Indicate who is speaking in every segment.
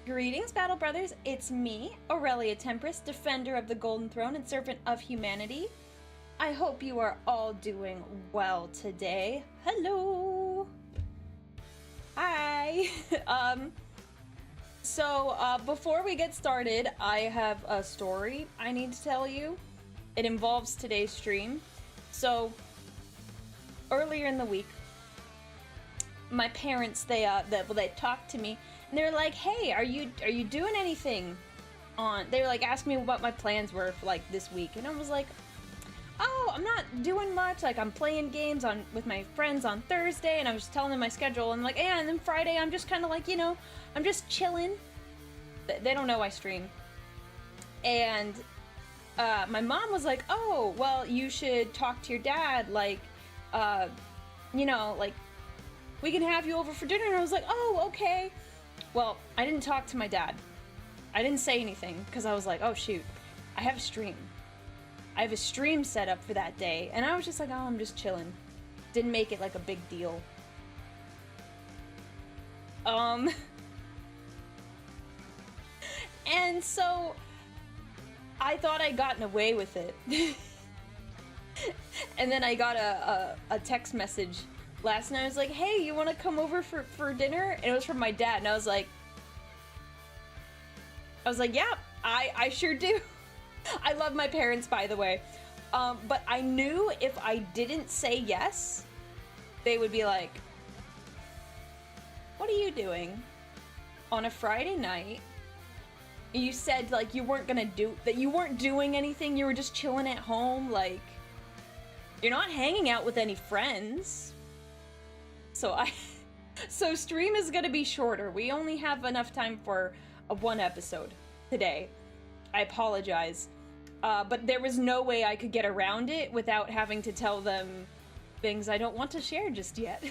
Speaker 1: Greetings, Battle Brothers. It's me, Aurelia Tempris, defender of the Golden Throne and servant of humanity. I hope you are all doing well today. Hello. Hi. Before we get started, I have a story I need to tell you. It involves today's stream. So, earlier in the week, my parents, they talked to me, and they were like, hey, are you doing anything on, they were like asking me what my plans were for like this week, and I was like, oh, I'm not doing much, like I'm playing games with my friends on Thursday, and I was telling them my schedule, and like, yeah, and then Friday I'm just kind of like, you know, I'm just chilling. They don't know I stream. And my mom was like, oh, well, you should talk to your dad, like, you know, like, we can have you over for dinner. And I was like, oh, okay. Well, I didn't talk to my dad. I didn't say anything because I was like, oh shoot, I have a stream. I have a stream set up for that day. And I was just like, oh, I'm just chilling. Didn't make it like a big deal. And so I thought I'd gotten away with it. And then I got a text message last night. I was like, hey, you want to come over for dinner? And it was from my dad, and I was like, yeah, I sure do. I love my parents, by the way. But I knew if I didn't say yes, they would be like, what are you doing on a Friday night? You said like you weren't gonna you weren't doing anything, you were just chilling at home, like you're not hanging out with any friends. So stream is gonna be shorter. We only have enough time for one episode today. I apologize. But there was no way I could get around it without having to tell them things I don't want to share just yet.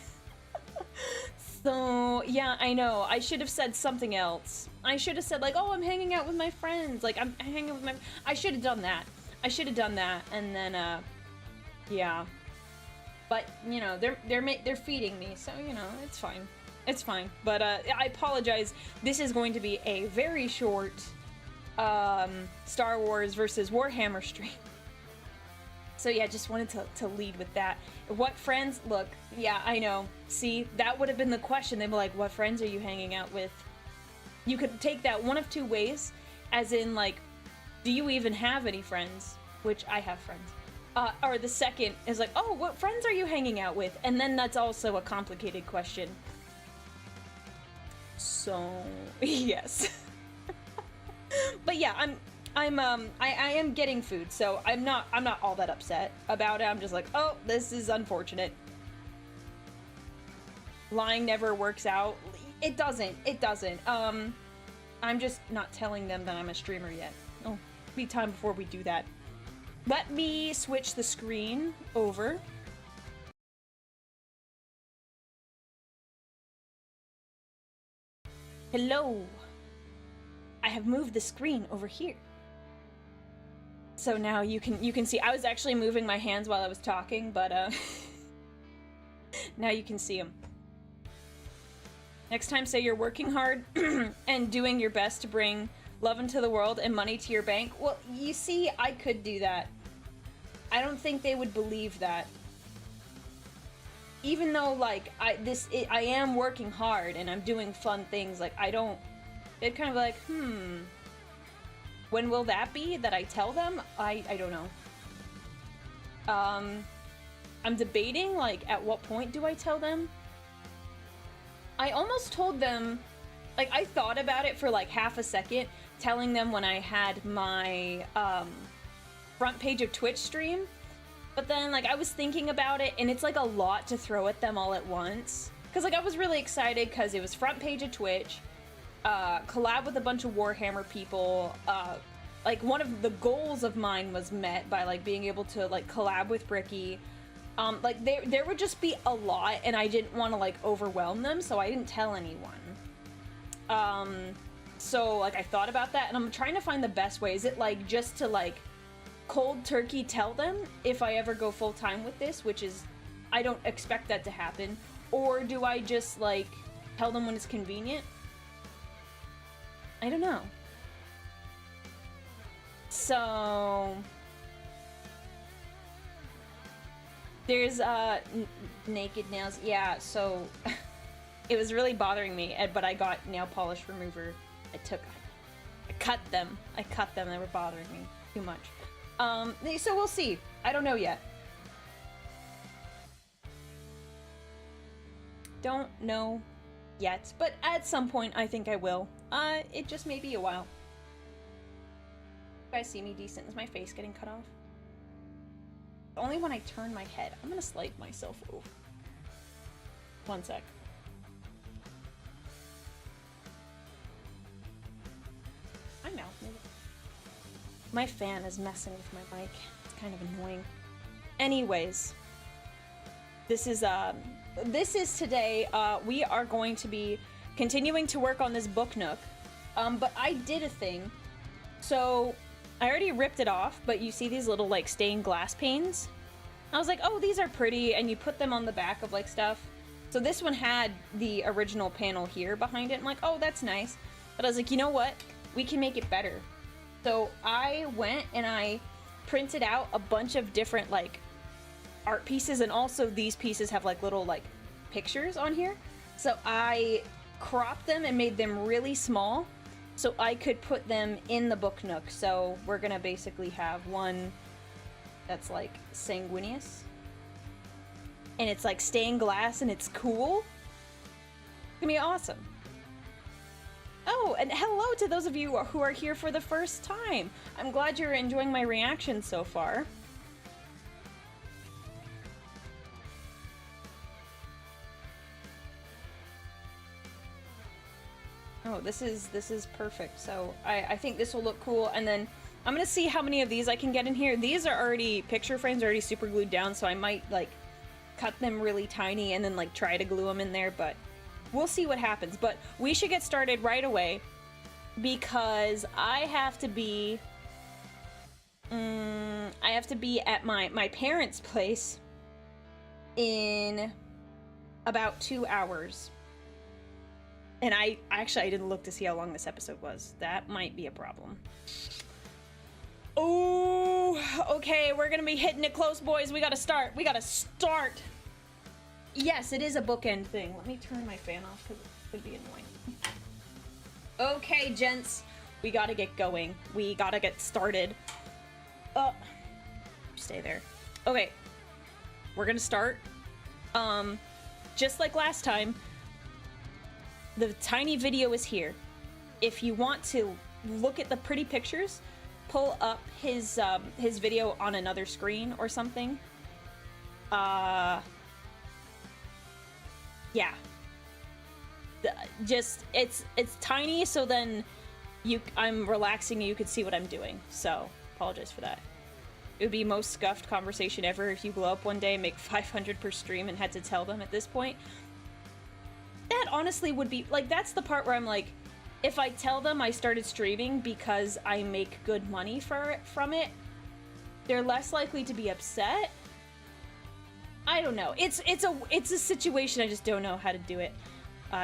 Speaker 1: So, yeah, I know. I should have said something else. I should have said, like, oh, I'm hanging out with my friends. Like, I'm hanging out with my... I should have done that. And then, yeah. But, you know, they're feeding me, so, you know, it's fine. It's fine. But, I apologize. This is going to be a very short, Star Wars versus Warhammer stream. So, yeah, just wanted to lead with that. What friends? Look, yeah, I know. See, that would have been the question. They'd be like, what friends are you hanging out with? You could take that one of two ways, as in, like, do you even have any friends? Which, I have friends. Or the second is like, oh, what friends are you hanging out with? And then that's also a complicated question. So, yes. But yeah, I am getting food, so I'm not all that upset about it. I'm just like, oh, this is unfortunate. Lying never works out. It doesn't. I'm just not telling them that I'm a streamer yet. Oh, be time before we do that. Let me switch the screen over. Hello. I have moved the screen over here. So now you can see. I was actually moving my hands while I was talking, but now you can see them. Next time, say you're working hard and doing your best to bring love into the world and money to your bank. Well, you see, I could do that. I don't think they would believe that. Even though, like, I am working hard and I'm doing fun things, like, they'd kind of like, when will that be that I tell them? I don't know. I'm debating, like, at what point do I tell them? I almost told them, like, I thought about it for, like, half a second, telling them when I had my, front page of Twitch stream, but then, like, I was thinking about it, and it's, like, a lot to throw at them all at once. Because, like, I was really excited because it was front page of Twitch, collab with a bunch of Warhammer people, like, one of the goals of mine was met by, like, being able to, like, collab with Bricky. Like, there would just be a lot, and I didn't want to, like, overwhelm them, so I didn't tell anyone. So, like, I thought about that, and I'm trying to find the best way. Is it, like, just to, like, cold turkey tell them if I ever go full-time with this, which is, I don't expect that to happen, or do I just, like, tell them when it's convenient? I don't know. So there's naked nails. Yeah, so it was really bothering me, but I got nail polish remover. I cut them. They were bothering me too much. So we'll see. I don't know yet. Don't know yet, but at some point I think I will. It just may be a while. You guys see me decent? Is my face getting cut off? Only when I turn my head. I'm gonna slide myself over. One sec. My mouth moving. My fan is messing with my mic. It's kind of annoying. Anyways, this is today. We are going to be continuing to work on this book nook. But I did a thing. So I already ripped it off, but you see these little like stained glass panes? I was like, oh, these are pretty, and you put them on the back of like stuff. So this one had the original panel here behind it. I'm like, oh, that's nice. But I was like, you know what? We can make it better. So I went and I printed out a bunch of different like art pieces, and also these pieces have like little like pictures on here. So I cropped them and made them really small so I could put them in the book nook. So we're gonna basically have one that's like sanguineous, and it's like stained glass, and it's cool. It's gonna be awesome. Oh, and hello to those of you who are here for the first time. I'm glad you're enjoying my reaction so far. Oh, this is perfect. So I think this will look cool, and then I'm gonna see how many of these I can get in here. These are already, picture frames are already super glued down, so I might like cut them really tiny and then like try to glue them in there, but we'll see what happens. But we should get started right away because I have to be at my parents' place in about 2 hours. And I didn't look to see how long this episode was. That might be a problem. Oh, okay, we're gonna be hitting it close, boys. We gotta start. Yes, it is a bookend thing. Let me turn my fan off because it could be annoying. Okay, gents, we gotta get going. We gotta get started. Stay there. Okay, we're gonna start. Just like last time, the tiny video is here. If you want to look at the pretty pictures, pull up his video on another screen or something. Yeah. Just it's tiny, so then I'm relaxing and you can see what I'm doing. So apologize for that. It would be most scuffed conversation ever if you blow up one day and make 500 per stream and had to tell them at this point. That honestly would be, like, that's the part where I'm like, if I tell them I started streaming because I make good money from it, they're less likely to be upset. I don't know. It's a situation. I just don't know how to do it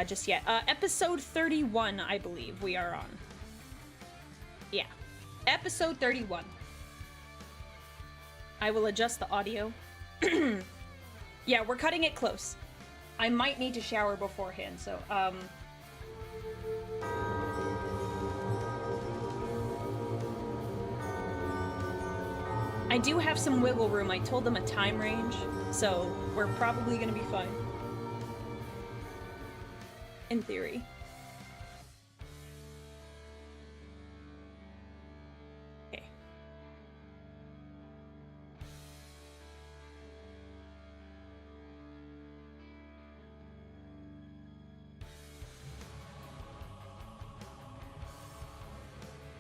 Speaker 1: just yet. Episode 31, I believe we are on. Yeah, episode 31. I will adjust the audio. Yeah, we're cutting it close. I might need to shower beforehand, so, I do have some wiggle room. I told them a time range, so we're probably gonna be fine. In theory. Okay.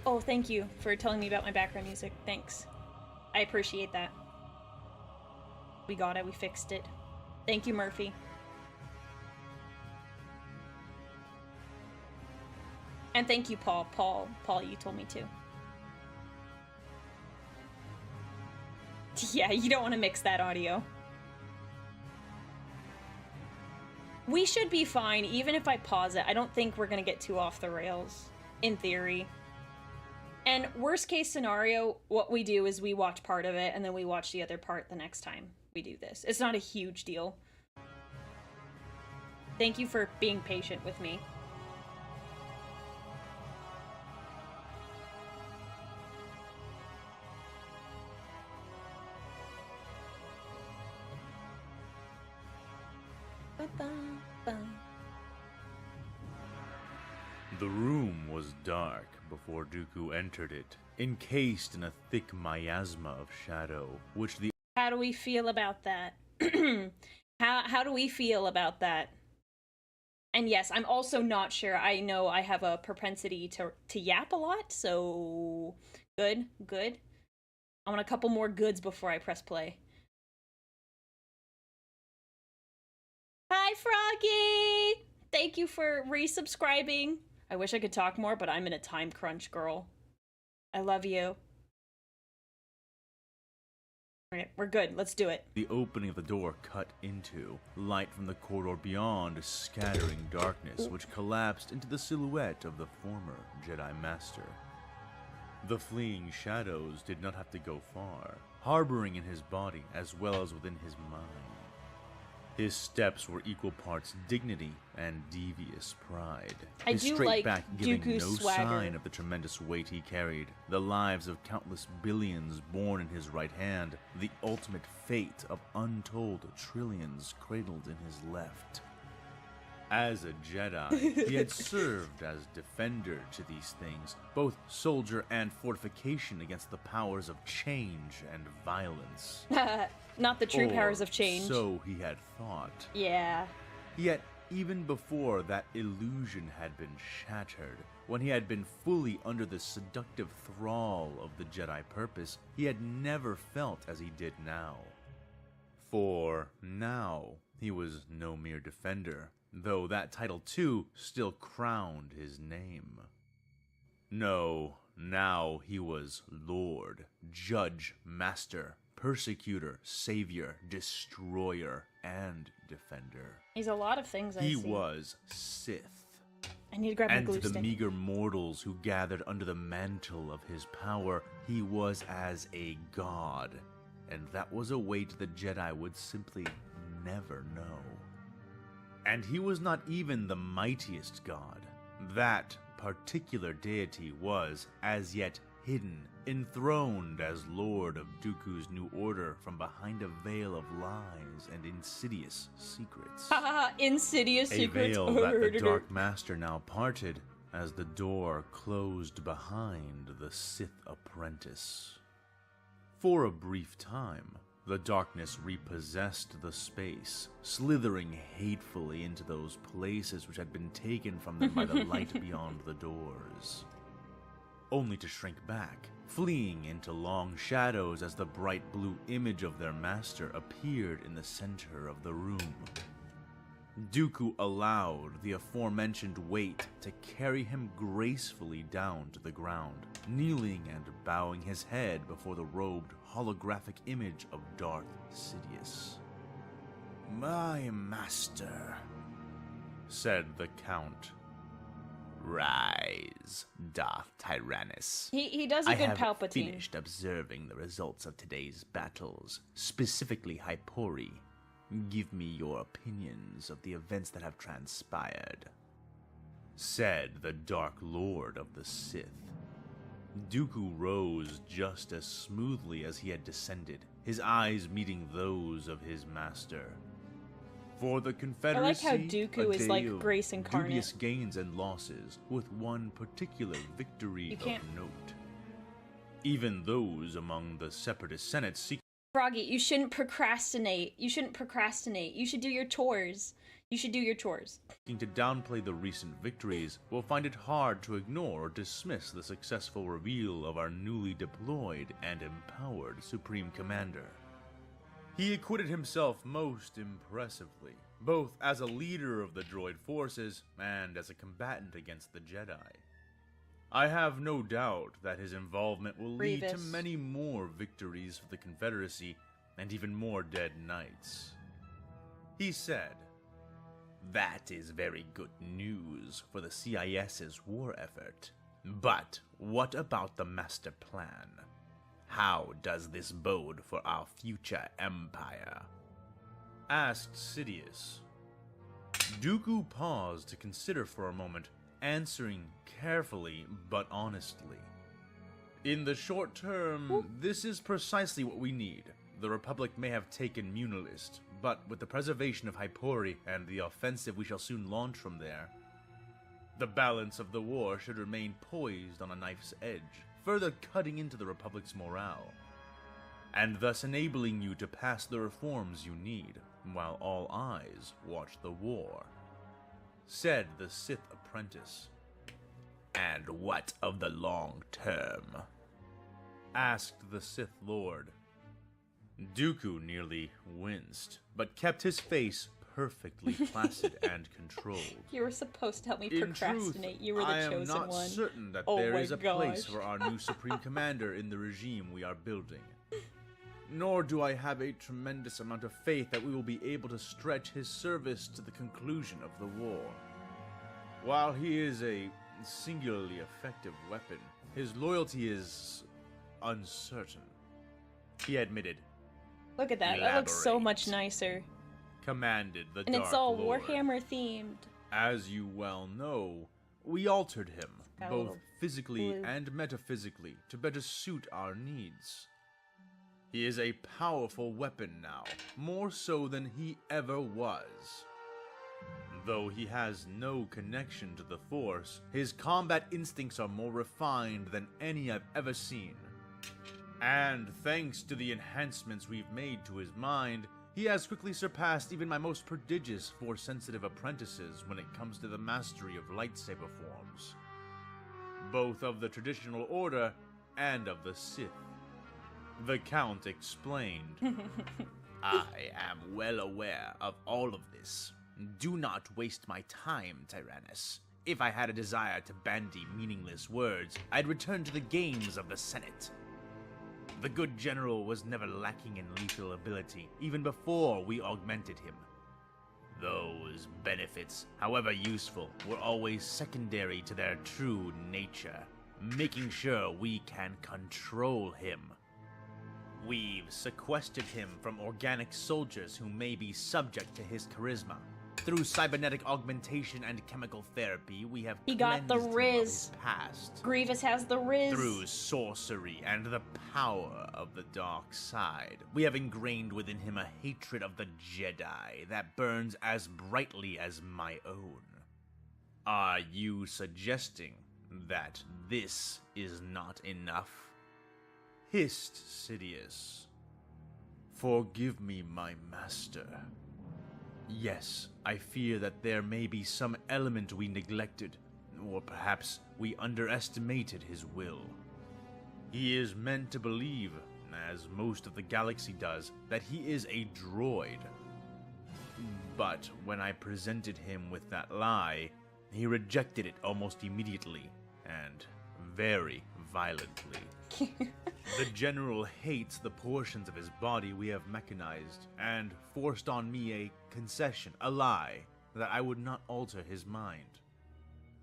Speaker 1: Oh, thank you for telling me about my background music. Thanks. I appreciate that. We got it. We fixed it. Thank you, Murphy. And thank you, Paul. Paul, you told me to. Yeah, you don't want to mix that audio. We should be fine, even if I pause it. I don't think we're gonna get too off the rails. in theory. And worst case scenario, what we do is we watch part of it and then we watch the other part the next time we do this. It's not a huge deal. Thank you for being patient with me.
Speaker 2: The room was dark before Dooku entered it, encased in a thick miasma of shadow, which the—
Speaker 1: How do we feel about that? How do we feel about that? And yes, I'm also not sure. I know I have a propensity to yap a lot, so good. I want a couple more goods before I press play. Hi, Froggy! Thank you for resubscribing. I wish I could talk more, but I'm in a time crunch, girl. I love you. Alright, we're good. Let's do it.
Speaker 2: The opening of the door cut into, light from the corridor beyond scattering darkness, which collapsed into the silhouette of the former Jedi Master. The fleeing shadows did not have to go far, harboring in his body as well as within his mind. His steps were equal parts dignity and devious pride. His straight
Speaker 1: like
Speaker 2: back giving
Speaker 1: Dooku's
Speaker 2: no
Speaker 1: swagger.
Speaker 2: sign of the tremendous weight he carried, the lives of countless billions born in his right hand, the ultimate fate of untold trillions cradled in his left. As a Jedi, he had served as defender to these things, both soldier and fortification against the powers of change and violence.
Speaker 1: Not the true powers of change.
Speaker 2: So he had thought.
Speaker 1: Yeah.
Speaker 2: Yet, even before that illusion had been shattered, when he had been fully under the seductive thrall of the Jedi purpose, he had never felt as he did now. For now, he was no mere defender, though that title too still crowned his name. No, now he was Lord, Judge, Master, Persecutor, Savior, Destroyer, and Defender.
Speaker 1: He's a lot of things, I see.
Speaker 2: He was Sith.
Speaker 1: I need to grab my
Speaker 2: And
Speaker 1: glue
Speaker 2: to the
Speaker 1: stick.
Speaker 2: meager mortals who gathered under the mantle of his power, he was as a god. And that was a weight the Jedi would simply never know. And he was not even the mightiest god. That particular deity was, as yet, hidden, enthroned as Lord of Dooku's New Order from behind a veil of lies and insidious secrets.
Speaker 1: Insidious
Speaker 2: A
Speaker 1: secrets.
Speaker 2: veil that the Dark Master now parted as the door closed behind the Sith apprentice. For a brief time, the darkness repossessed the space, slithering hatefully into those places which had been taken from them by the light beyond the doors. Only to shrink back, fleeing into long shadows as the bright blue image of their master appeared in the center of the room. Dooku allowed the aforementioned weight to carry him gracefully down to the ground, kneeling and bowing his head before the robed holographic image of Darth Sidious. "My master," said the Count. "Rise, Darth Tyrannus.
Speaker 1: He does a good
Speaker 2: I have
Speaker 1: Palpatine.
Speaker 2: finished observing the results of today's battles, specifically Hypori. Give me your opinions of the events that have transpired," said the Dark Lord of the Sith. Dooku rose just as smoothly as he had descended, his eyes meeting those of his master. For the Confederacy,
Speaker 1: how Dooku
Speaker 2: a
Speaker 1: is
Speaker 2: day
Speaker 1: like
Speaker 2: of
Speaker 1: Grace incarnate.
Speaker 2: dubious gains and losses, with one particular victory of
Speaker 1: can't-
Speaker 2: note. Even those among the Separatist Senate seeking
Speaker 1: Froggy, you shouldn't procrastinate. You shouldn't procrastinate. You should do your chores. You should do your chores.
Speaker 2: to downplay the recent victories will find it hard to ignore or dismiss the successful reveal of our newly deployed and empowered Supreme Commander. He acquitted himself most impressively, both as a leader of the droid forces and as a combatant against the Jedi. I have no doubt that his involvement will lead to
Speaker 1: Grievous.
Speaker 2: many more victories for the Confederacy and even more dead knights. He said, "That is very good news for the CIS's war effort. But what about the master plan? How does this bode for our future empire? Asked Sidious. Dooku paused to consider for a moment, answering carefully but honestly. In the short term, this is precisely what we need. The Republic may have taken Munilist, but with the preservation of Hypori and the offensive we shall soon launch from there, the balance of the war should remain poised on a knife's edge, further cutting into the Republic's morale, and thus enabling you to pass the reforms you need, while all eyes watch the war, said the Sith apprentice. And what of the long term? Asked the Sith Lord. Dooku nearly winced, but kept his face perfectly placid and controlled.
Speaker 1: You were supposed to help me procrastinate. You were the chosen one.
Speaker 2: I am not certain that there is a place for our new Supreme Commander in the regime we are building. Nor do I have a tremendous amount of faith that we will be able to stretch his service to the conclusion of the war. While he is a singularly effective weapon, his loyalty is uncertain, he admitted.
Speaker 1: Look at that. That looks so much nicer.
Speaker 2: Commanded the
Speaker 1: And
Speaker 2: Dark
Speaker 1: it's all
Speaker 2: Lord.
Speaker 1: Warhammer themed.
Speaker 2: As you well know, we altered him,
Speaker 1: Got a
Speaker 2: both
Speaker 1: little
Speaker 2: physically
Speaker 1: blue.
Speaker 2: and metaphysically, to better suit our needs. He is a powerful weapon now, more so than he ever was. Though he has no connection to the Force, his combat instincts are more refined than any I've ever seen. And thanks to the enhancements we've made to his mind, he has quickly surpassed even my most prodigious Force-sensitive apprentices when it comes to the mastery of lightsaber forms, both of the traditional order and of the Sith. The Count explained. I am well aware of all of this. Do not waste my time, Tyrannus. If I had a desire to bandy meaningless words, I'd return to the games of the Senate. The good general was never lacking in lethal ability, even before we augmented him. Those benefits, however useful, were always secondary to their true nature, making sure we can control him. We've sequestered him from organic soldiers who may be subject to his charisma. Through cybernetic augmentation and chemical therapy, we have
Speaker 1: He got the
Speaker 2: cleansed him of
Speaker 1: Riz.
Speaker 2: his past.
Speaker 1: Grievous has the Riz.
Speaker 2: Through sorcery and the power of the dark side, we have ingrained within him a hatred of the Jedi that burns as brightly as my own. Are you suggesting that this is not enough? Hissed Sidious. Forgive me, my master. Yes, I fear that there may be some element we neglected, or perhaps we underestimated his will. He is meant to believe, as most of the galaxy does, that he is a droid. But when I presented him with that lie, he rejected it almost immediately, and very violently. The General hates the portions of his body we have mechanized, and forced on me a concession, a lie, that I would not alter his mind.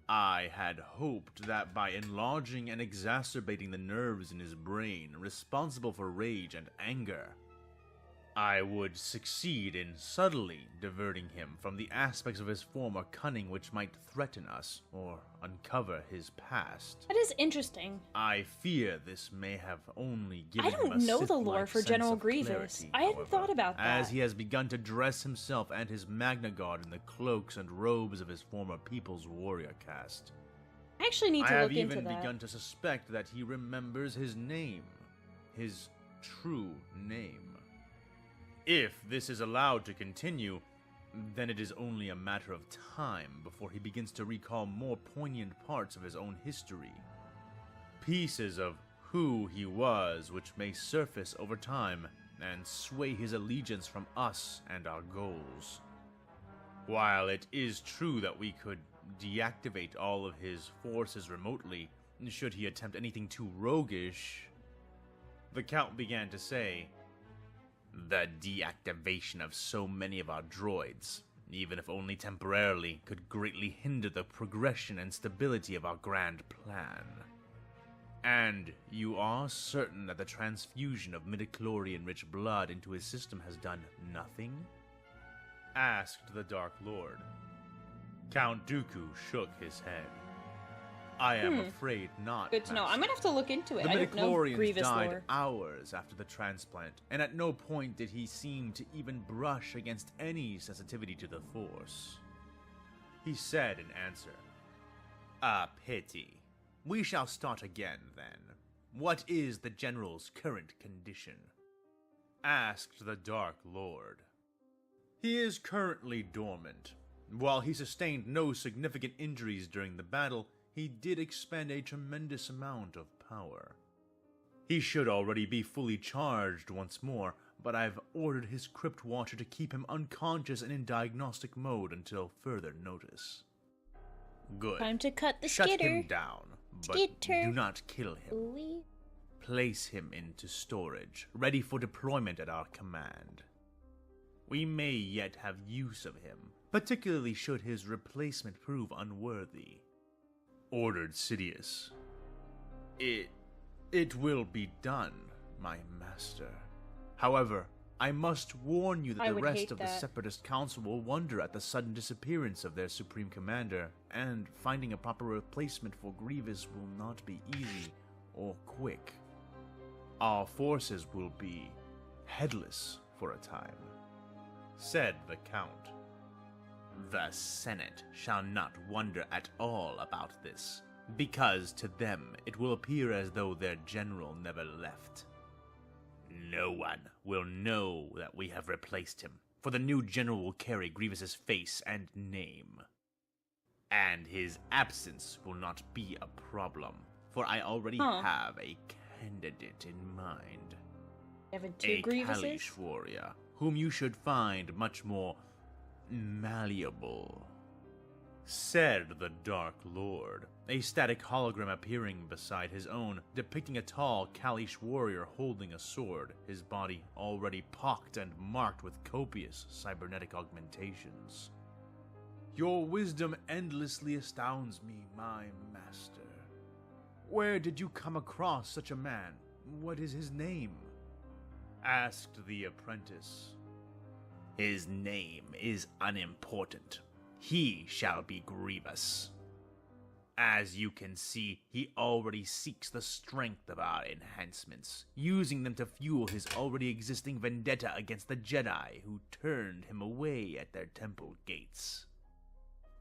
Speaker 2: I had hoped that by enlarging and exacerbating the nerves in his brain responsible for rage and anger, I would succeed in subtly diverting him from the aspects of his former cunning which might threaten us or uncover his past.
Speaker 1: That is interesting.
Speaker 2: I fear this may have only given
Speaker 1: I
Speaker 2: him
Speaker 1: don't
Speaker 2: a
Speaker 1: know the
Speaker 2: Sith-like
Speaker 1: lore for
Speaker 2: sense
Speaker 1: General
Speaker 2: of
Speaker 1: Grievous.
Speaker 2: clarity,
Speaker 1: I hadn't
Speaker 2: however,
Speaker 1: thought about that.
Speaker 2: as he has begun to dress himself and his Magna Guard in the cloaks and robes of his former people's warrior caste.
Speaker 1: I actually need to
Speaker 2: I
Speaker 1: look
Speaker 2: have
Speaker 1: into
Speaker 2: even
Speaker 1: that.
Speaker 2: begun to suspect that he remembers his name, his true name. If this is allowed to continue, then it is only a matter of time before he begins to recall more poignant parts of his own history. Pieces of who he was which may surface over time and sway his allegiance from us and our goals. While it is true that we could deactivate all of his forces remotely, should he attempt anything too roguish, the Count began to say, the deactivation of so many of our droids, even if only temporarily, could greatly hinder the progression and stability of our grand plan. And you are certain that the transfusion of midichlorian-rich blood into his system has done nothing? Asked the Dark Lord. Count Dooku shook his head. I am afraid not.
Speaker 1: Good to know. I'm gonna have to look into it.
Speaker 2: The
Speaker 1: I don't know
Speaker 2: midichlorians
Speaker 1: Grievous
Speaker 2: died
Speaker 1: lore.
Speaker 2: hours after the transplant, and at no point did he seem to even brush against any sensitivity to the Force. He said in answer, "A pity. We shall start again, then. What is the General's current condition?" Asked the Dark Lord. He is currently dormant. While he sustained no significant injuries during the battle, he did expend a tremendous amount of power. He should already be fully charged once more, but I've ordered his Crypt Watcher to keep him unconscious and in diagnostic mode until further notice. Good.
Speaker 1: Time to cut the
Speaker 2: Shut
Speaker 1: skitter.
Speaker 2: him down, but
Speaker 1: Skitter.
Speaker 2: do not kill him.
Speaker 1: Ooh-wee.
Speaker 2: Place him into storage, ready for deployment at our command. We may yet have use of him, particularly should his replacement prove unworthy. Ordered Sidious. It will be done, my master. However, I must warn you that
Speaker 1: I
Speaker 2: the
Speaker 1: would
Speaker 2: rest
Speaker 1: hate
Speaker 2: of the
Speaker 1: that.
Speaker 2: Separatist Council will wonder at the sudden disappearance of their Supreme Commander, and finding a proper replacement for Grievous will not be easy or quick. Our forces will be headless for a time, said the Count. The Senate shall not wonder at all about this, because to them it will appear as though their general never left. No one will know that we have replaced him, for the new general will carry Grievous's face and name. And his absence will not be a problem, for I already have a candidate in mind.
Speaker 1: Having two
Speaker 2: A
Speaker 1: Grievuses?
Speaker 2: Kalish warrior, whom you should find much more malleable, said the Dark Lord, a static hologram appearing beside his own, depicting a tall Kalish warrior holding a sword, his body already pocked and marked with copious cybernetic augmentations. Your wisdom endlessly astounds me, my master. Where did you come across such a man? What is his name? Asked the apprentice. His name is unimportant. He shall be Grievous. As you can see, he already seeks the strength of our enhancements, using them to fuel his already existing vendetta against the Jedi who turned him away at their temple gates.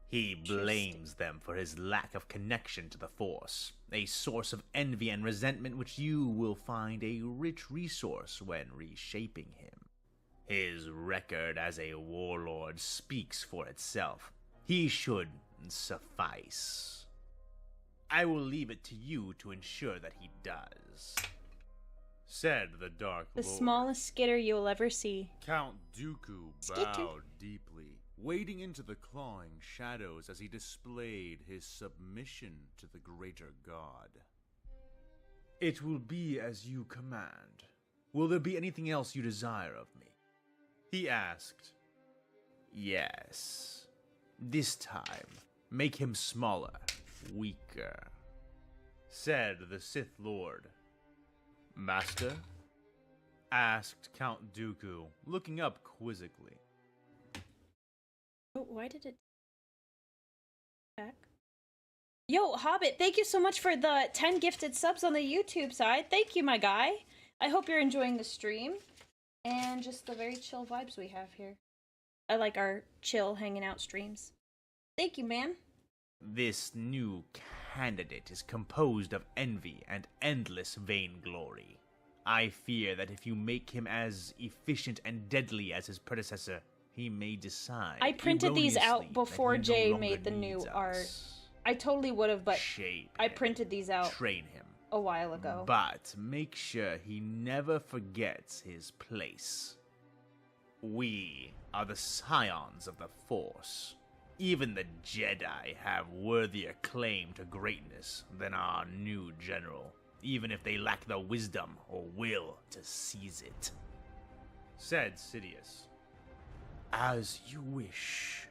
Speaker 2: He blames them for his lack of connection to the Force, a source of envy and resentment which you will find a rich resource when reshaping him. His record as a warlord speaks for itself. He should suffice. I will leave it to you to ensure that he does, said the Dark
Speaker 1: The
Speaker 2: Lord.
Speaker 1: smallest skitter you'll ever see.
Speaker 2: Count Dooku
Speaker 1: Skitter.
Speaker 2: bowed deeply, wading into the clawing shadows as he displayed his submission to the greater god. It will be as you command. Will there be anything else you desire of me? He asked. Yes. This time, make him smaller, weaker, said the Sith Lord. Master? Asked Count Dooku, looking up quizzically.
Speaker 1: Oh, why did it back? Yo, Hobbit, thank you so much for the 10 gifted subs on the YouTube side. Thank you, my guy. I hope you're enjoying the stream and just the very chill vibes we have here. I like our chill hanging out streams. Thank you, man.
Speaker 2: This new candidate is composed of envy and endless vainglory. I fear that if you make him as efficient and deadly as his predecessor, he may decide.
Speaker 1: I printed these out
Speaker 2: erroneously
Speaker 1: before
Speaker 2: that he no
Speaker 1: Jay
Speaker 2: longer
Speaker 1: made the new
Speaker 2: needs
Speaker 1: art.
Speaker 2: us.
Speaker 1: I totally would have, but
Speaker 2: Shape
Speaker 1: I
Speaker 2: him,
Speaker 1: printed these out
Speaker 2: train him,
Speaker 1: a while ago.
Speaker 2: but make sure he never forgets his place. We are the scions of the Force. Even the Jedi have worthier claim to greatness than our new general, even if they lack the wisdom or will to seize it, said Sidious. As you wish,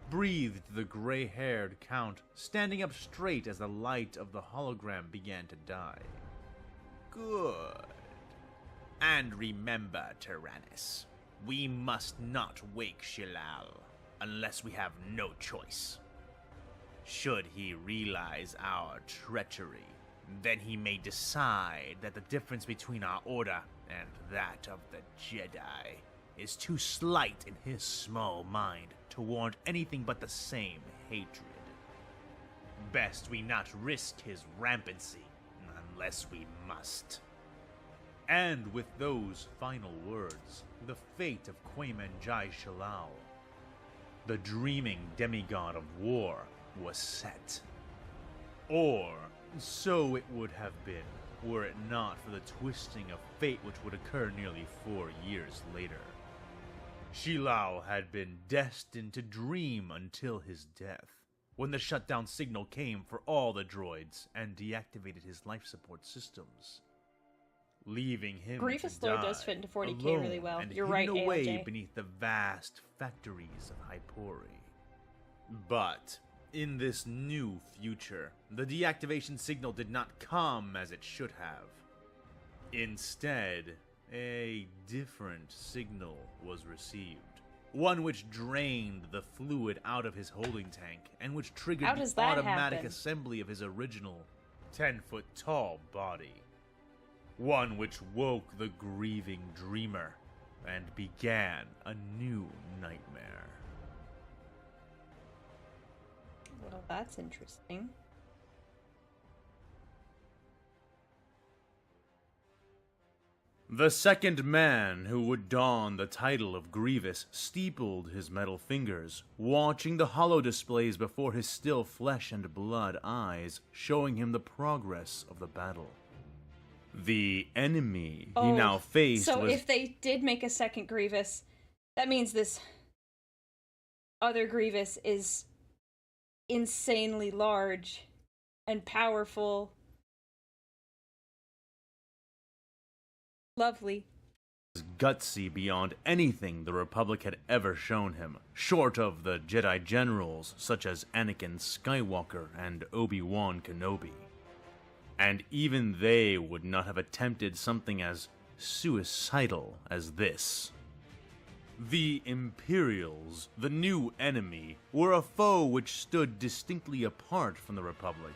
Speaker 2: breathed the gray-haired Count, standing up straight as the light of the hologram began to die. Good. And remember, Tyrannus, we must not wake Shilal unless we have no choice. Should he realize our treachery, then he may decide that the difference between our order and that of the Jedi is too slight in his small mind to warrant anything but the same hatred. Best we not risk his rampancy unless we must. And with those final words, the fate of Quaymanjai Shalal, the dreaming demigod of war, was set. Or so it would have been, were it not for the twisting of fate which would occur nearly 4 years later. Shilal had been destined to dream until his death, when the shutdown signal came for all the droids and deactivated his life support systems, leaving him
Speaker 1: Grievous
Speaker 2: to
Speaker 1: lore
Speaker 2: die
Speaker 1: does fit into 40k
Speaker 2: alone
Speaker 1: really well.
Speaker 2: and
Speaker 1: You're
Speaker 2: hidden
Speaker 1: right,
Speaker 2: away
Speaker 1: ALJ.
Speaker 2: beneath the vast factories of Hypori. But in this new future, the deactivation signal did not come as it should have. Instead, a different signal was received. One which drained the fluid out of his holding tank, and which triggered
Speaker 1: How
Speaker 2: the
Speaker 1: does that
Speaker 2: automatic
Speaker 1: happen?
Speaker 2: assembly of his original 10-foot-tall body. One which woke the grieving dreamer, and began a new nightmare.
Speaker 1: Well, that's interesting.
Speaker 2: The second man who would don the title of Grievous steepled his metal fingers, watching the holo displays before his still flesh and blood eyes, showing him the progress of the battle. The enemy he now faced
Speaker 1: so
Speaker 2: was...
Speaker 1: if they did make a second Grievous, that means this other Grievous is insanely large and powerful. Lovely.
Speaker 2: gutsy beyond anything the Republic had ever shown him, short of the Jedi generals such as Anakin Skywalker and Obi-Wan Kenobi. And even they would not have attempted something as suicidal as this. The Imperials, the new enemy, were a foe which stood distinctly apart from the Republic,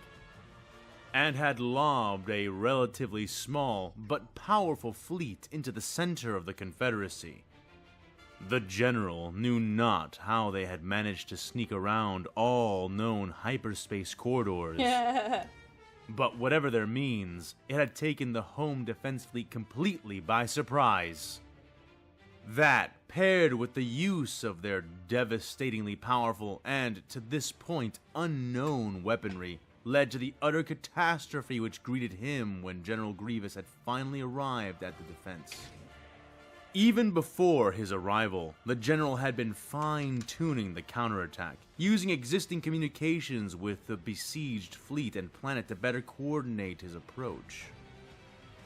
Speaker 2: and had lobbed a relatively small but powerful fleet into the center of the Confederacy. The general knew not how they had managed to sneak around all known hyperspace corridors. But whatever their means, it had taken the home defense fleet completely by surprise. That, paired with the use of their devastatingly powerful and, to this point, unknown weaponry, led to the utter catastrophe which greeted him when General Grievous had finally arrived at the defense. Even before his arrival, the general had been fine-tuning the counterattack, using existing communications with the besieged fleet and planet to better coordinate his approach.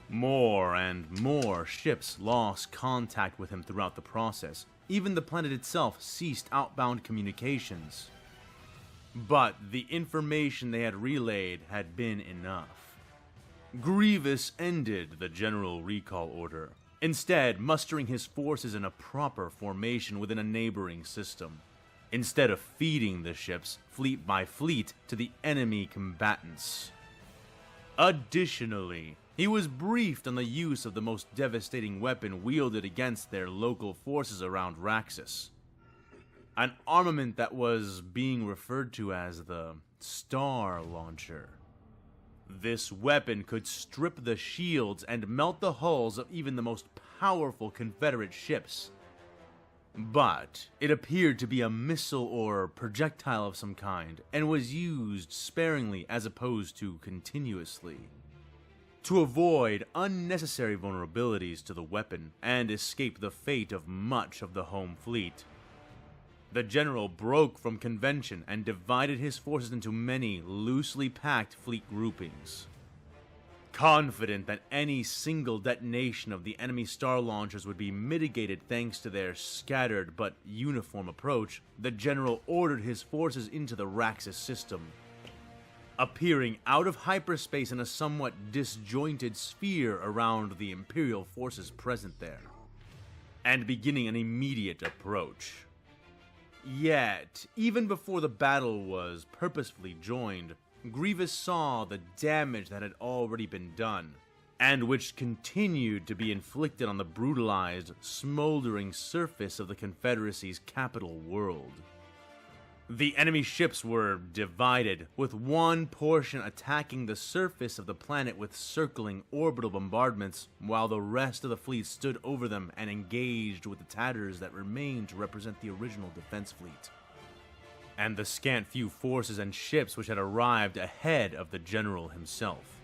Speaker 2: More and more ships lost contact with him throughout the process. Even the planet itself ceased outbound communications. But the information they had relayed had been enough. Grievous ended the general recall order, instead mustering his forces in a proper formation within a neighboring system, instead of feeding the ships, fleet by fleet, to the enemy combatants. Additionally, he was briefed on the use of the most devastating weapon wielded against their local forces around Raxus. An armament that was being referred to as the Star Launcher. This weapon could strip the shields and melt the hulls of even the most powerful Confederate ships. But it appeared to be a missile or projectile of some kind, and was used sparingly as opposed to continuously. To avoid unnecessary vulnerabilities to the weapon and escape the fate of much of the home fleet, the general broke from convention and divided his forces into many loosely packed fleet groupings. Confident that any single detonation of the enemy star launchers would be mitigated thanks to their scattered but uniform approach, the general ordered his forces into the Raxus system. Appearing out of hyperspace in a somewhat disjointed sphere around the Imperial forces present there, and beginning an immediate approach. Yet, even before the battle was purposefully joined, Grievous saw the damage that had already been done, and which continued to be inflicted on the brutalized, smoldering surface of the Confederacy's capital world. The enemy ships were divided, with one portion attacking the surface of the planet with circling orbital bombardments, while the rest of the fleet stood over them and engaged with the tatters that remained to represent the original defense fleet, and the scant few forces and ships which had arrived ahead of the general himself.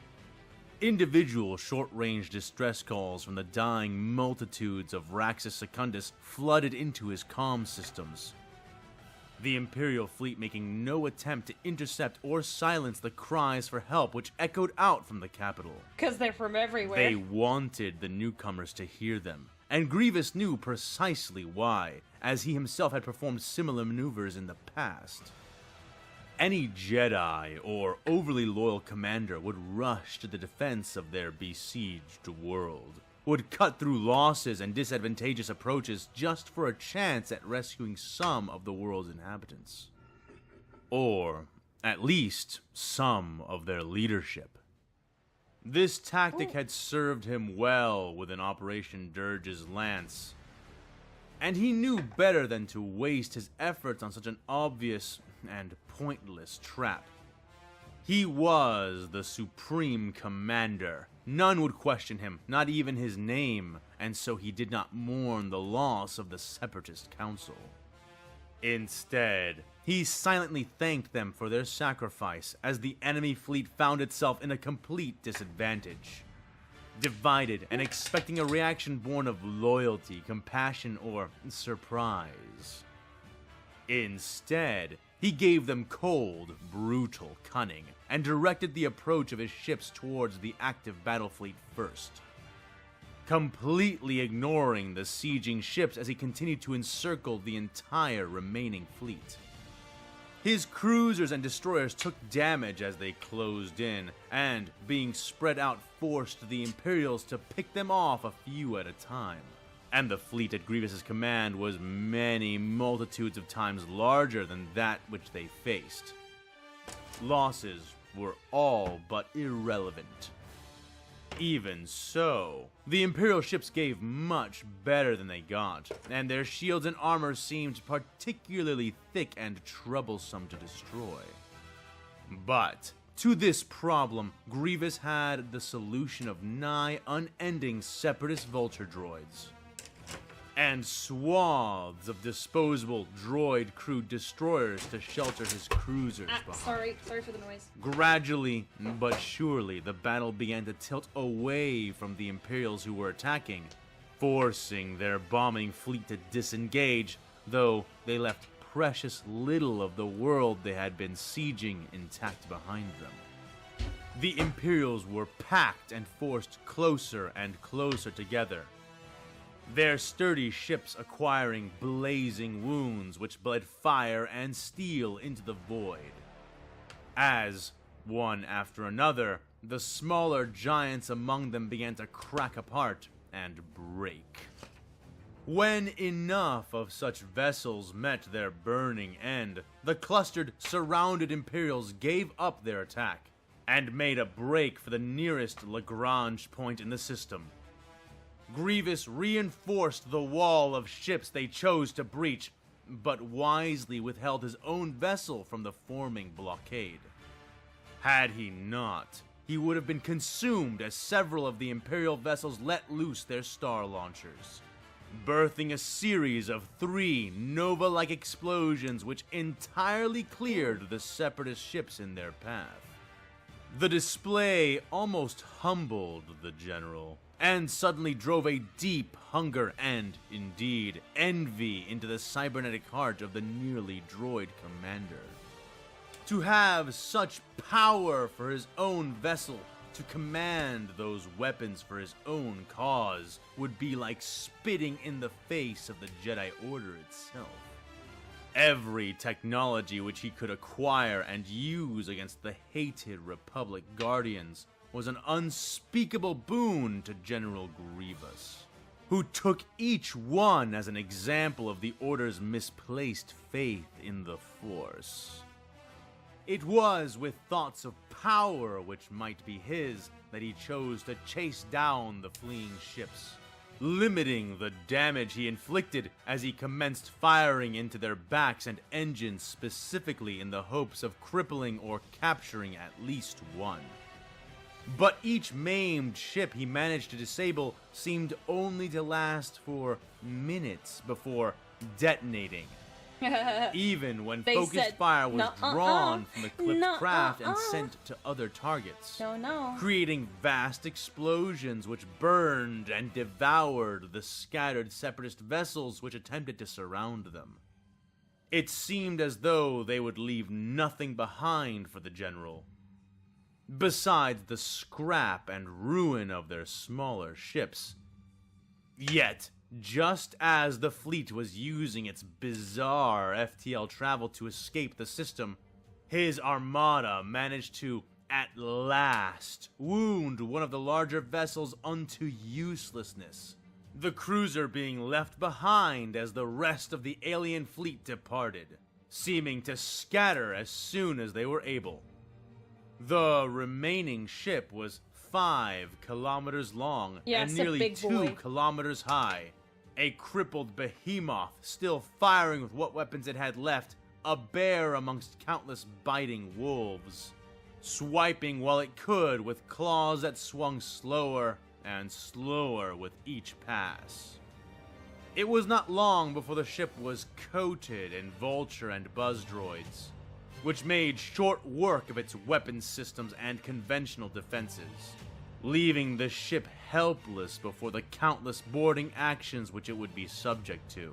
Speaker 2: Individual short-range distress calls from the dying multitudes of Raxus Secundus flooded into his comm systems, the Imperial fleet making no attempt to intercept or silence the cries for help which echoed out from the capital.
Speaker 1: 'Cause they're from everywhere.
Speaker 2: They wanted the newcomers to hear them, and Grievous knew precisely why, as he himself had performed similar maneuvers in the past. Any Jedi or overly loyal commander would rush to the defense of their besieged world, would cut through losses and disadvantageous approaches just for a chance at rescuing some of the world's inhabitants. Or, at least, some of their leadership. This tactic had served him well within Operation Dirge's Lance, and he knew better than to waste his efforts on such an obvious and pointless trap. He was the Supreme Commander. None would question him, not even his name, and so he did not mourn the loss of the Separatist Council. Instead, he silently thanked them for their sacrifice as the enemy fleet found itself in a complete disadvantage. Divided and expecting a reaction born of loyalty, compassion, or surprise. Instead, he gave them cold, brutal cunning, and directed the approach of his ships towards the active battle fleet first, completely ignoring the sieging ships as he continued to encircle the entire remaining fleet. His cruisers and destroyers took damage as they closed in, and, being spread out, forced the Imperials to pick them off a few at a time. And the fleet at Grievous's command was many multitudes of times larger than that which they faced. Losses were all but irrelevant. Even so, the Imperial ships gave much better than they got, and their shields and armor seemed particularly thick and troublesome to destroy. But to this problem, Grievous had the solution of nigh unending Separatist vulture droids, and swaths of disposable droid-crewed destroyers to shelter his cruisers behind.
Speaker 1: Sorry for the noise.
Speaker 2: Gradually, but surely, the battle began to tilt away from the Imperials who were attacking, forcing their bombing fleet to disengage, though they left precious little of the world they had been sieging intact behind them. The Imperials were packed and forced closer and closer together, their sturdy ships acquiring blazing wounds which bled fire and steel into the void. As, one after another, the smaller giants among them began to crack apart and break. When enough of such vessels met their burning end, the clustered, surrounded Imperials gave up their attack and made a break for the nearest Lagrange point in the system. Grievous reinforced the wall of ships they chose to breach, but wisely withheld his own vessel from the forming blockade. Had he not, he would have been consumed as several of the Imperial vessels let loose their star launchers, birthing a series of 3 nova-like explosions which entirely cleared the Separatist ships in their path. The display almost humbled the general, and suddenly drove a deep hunger and, indeed, envy into the cybernetic heart of the nearly droid commander. To have such power for his own vessel, To command those weapons for his own cause would be like spitting in the face of the Jedi Order itself. Every technology which he could acquire and use against the hated Republic Guardians was an unspeakable boon to General Grievous, who took each one as an example of the Order's misplaced faith in the Force. It was with thoughts of power which might be his that he chose to chase down the fleeing ships, limiting the damage he inflicted as he commenced firing into their backs and engines specifically in the hopes of crippling or capturing at least one. But each maimed ship he managed to disable seemed only to last for minutes before detonating. Even when focused fire was drawn from the clipped craft and sent to other targets, creating vast explosions which burned and devoured the scattered separatist vessels which attempted to surround them. It seemed as though they would leave nothing behind for the general, besides the scrap and ruin of their smaller ships. Yet, just as the fleet was using its bizarre FTL travel to escape the system, his armada managed to, at last, wound one of the larger vessels unto uselessness, the cruiser being left behind as the rest of the alien fleet departed, seeming to scatter as soon as they were able. The remaining ship was 5 kilometers long and nearly 2 kilometers high. A crippled behemoth still firing with what weapons it had left, a bear amongst countless biting wolves, swiping while it could with claws that swung slower and slower with each pass. It was not long before the ship was coated in vulture and buzz droids, which made short work of its weapons systems and conventional defenses, leaving the ship helpless before the countless boarding actions which it would be subject to.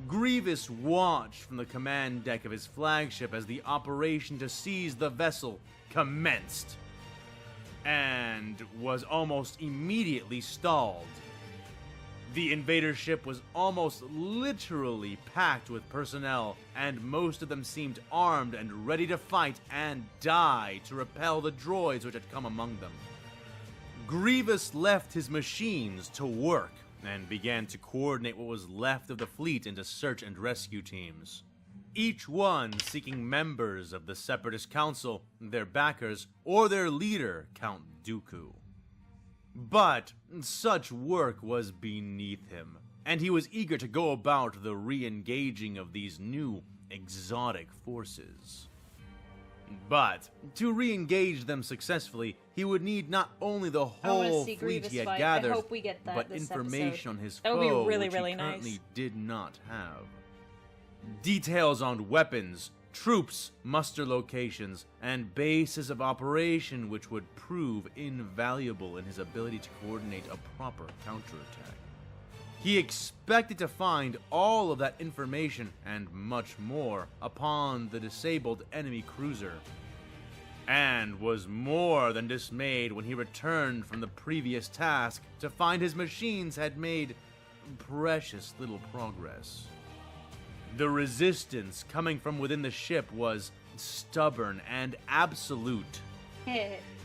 Speaker 2: Grievous watched from the command deck of his flagship as the operation to seize the vessel commenced, and was almost immediately stalled. The invader ship was almost literally packed with personnel, and most of them seemed armed and ready to fight and die to repel the droids which had come among them. Grievous left his machines to work and began to coordinate what was left of the fleet into search and rescue teams, each one seeking members of the Separatist Council, their backers, or their leader, Count Dooku. But such work was beneath him, and he was eager to go about the re-engaging of these new, exotic forces. But to re-engage them successfully, he would need not only the whole fleet he had gathered, but information on his foe, which he currently did not have. Details on weapons, troops, muster locations, and bases of operation which would prove invaluable in his ability to coordinate a proper counterattack. He expected to find all of that information and much more upon the disabled enemy cruiser, and was more than dismayed when he returned from the previous task to find his machines had made precious little progress. The resistance coming from within the ship was stubborn and absolute.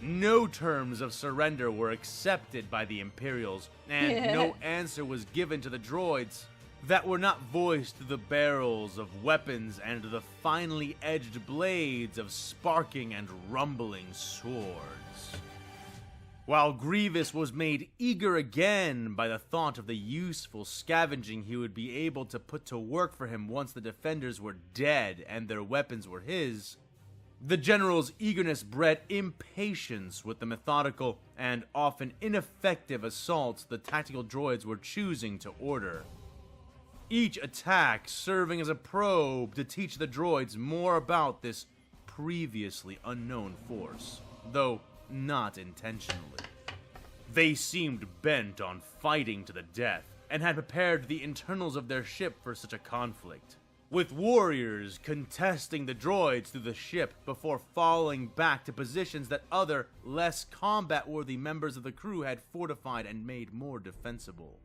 Speaker 2: No terms of surrender were accepted by the Imperials, and no answer was given to the droids that were not voiced through the barrels of weapons and the finely edged blades of sparking and rumbling swords. While Grievous was made eager again by the thought of the useful scavenging he would be able to put to work for him once the defenders were dead and their weapons were his, the general's eagerness bred impatience with the methodical and often ineffective assaults the tactical droids were choosing to order. Each attack serving as a probe to teach the droids more about this previously unknown force, though not intentionally. They seemed bent on fighting to the death, and had prepared the internals of their ship for such a conflict. with warriors contesting the droids through the ship before falling back to positions that other, less combat-worthy members of the crew had fortified and made more defensible.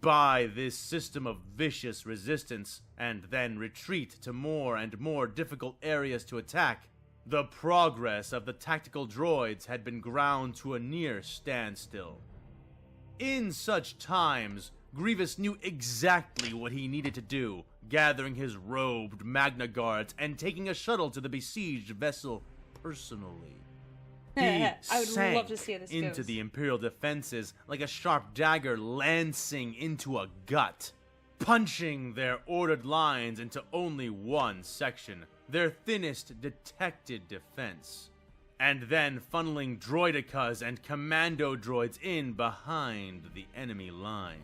Speaker 2: By this system of vicious resistance, and then retreat to more and more difficult areas to attack, the progress of the tactical droids had been ground to a near standstill. In such times, Grievous knew exactly what he needed to do, gathering his robed Magna Guards and taking a shuttle to the besieged vessel personally. He
Speaker 1: I would
Speaker 2: sank
Speaker 1: love to see how this
Speaker 2: into
Speaker 1: goes.
Speaker 2: the Imperial defenses like a sharp dagger lancing into a gut, punching their ordered lines into only one section, their thinnest detected defense, and then funneling droidicas and commando droids in behind the enemy lines.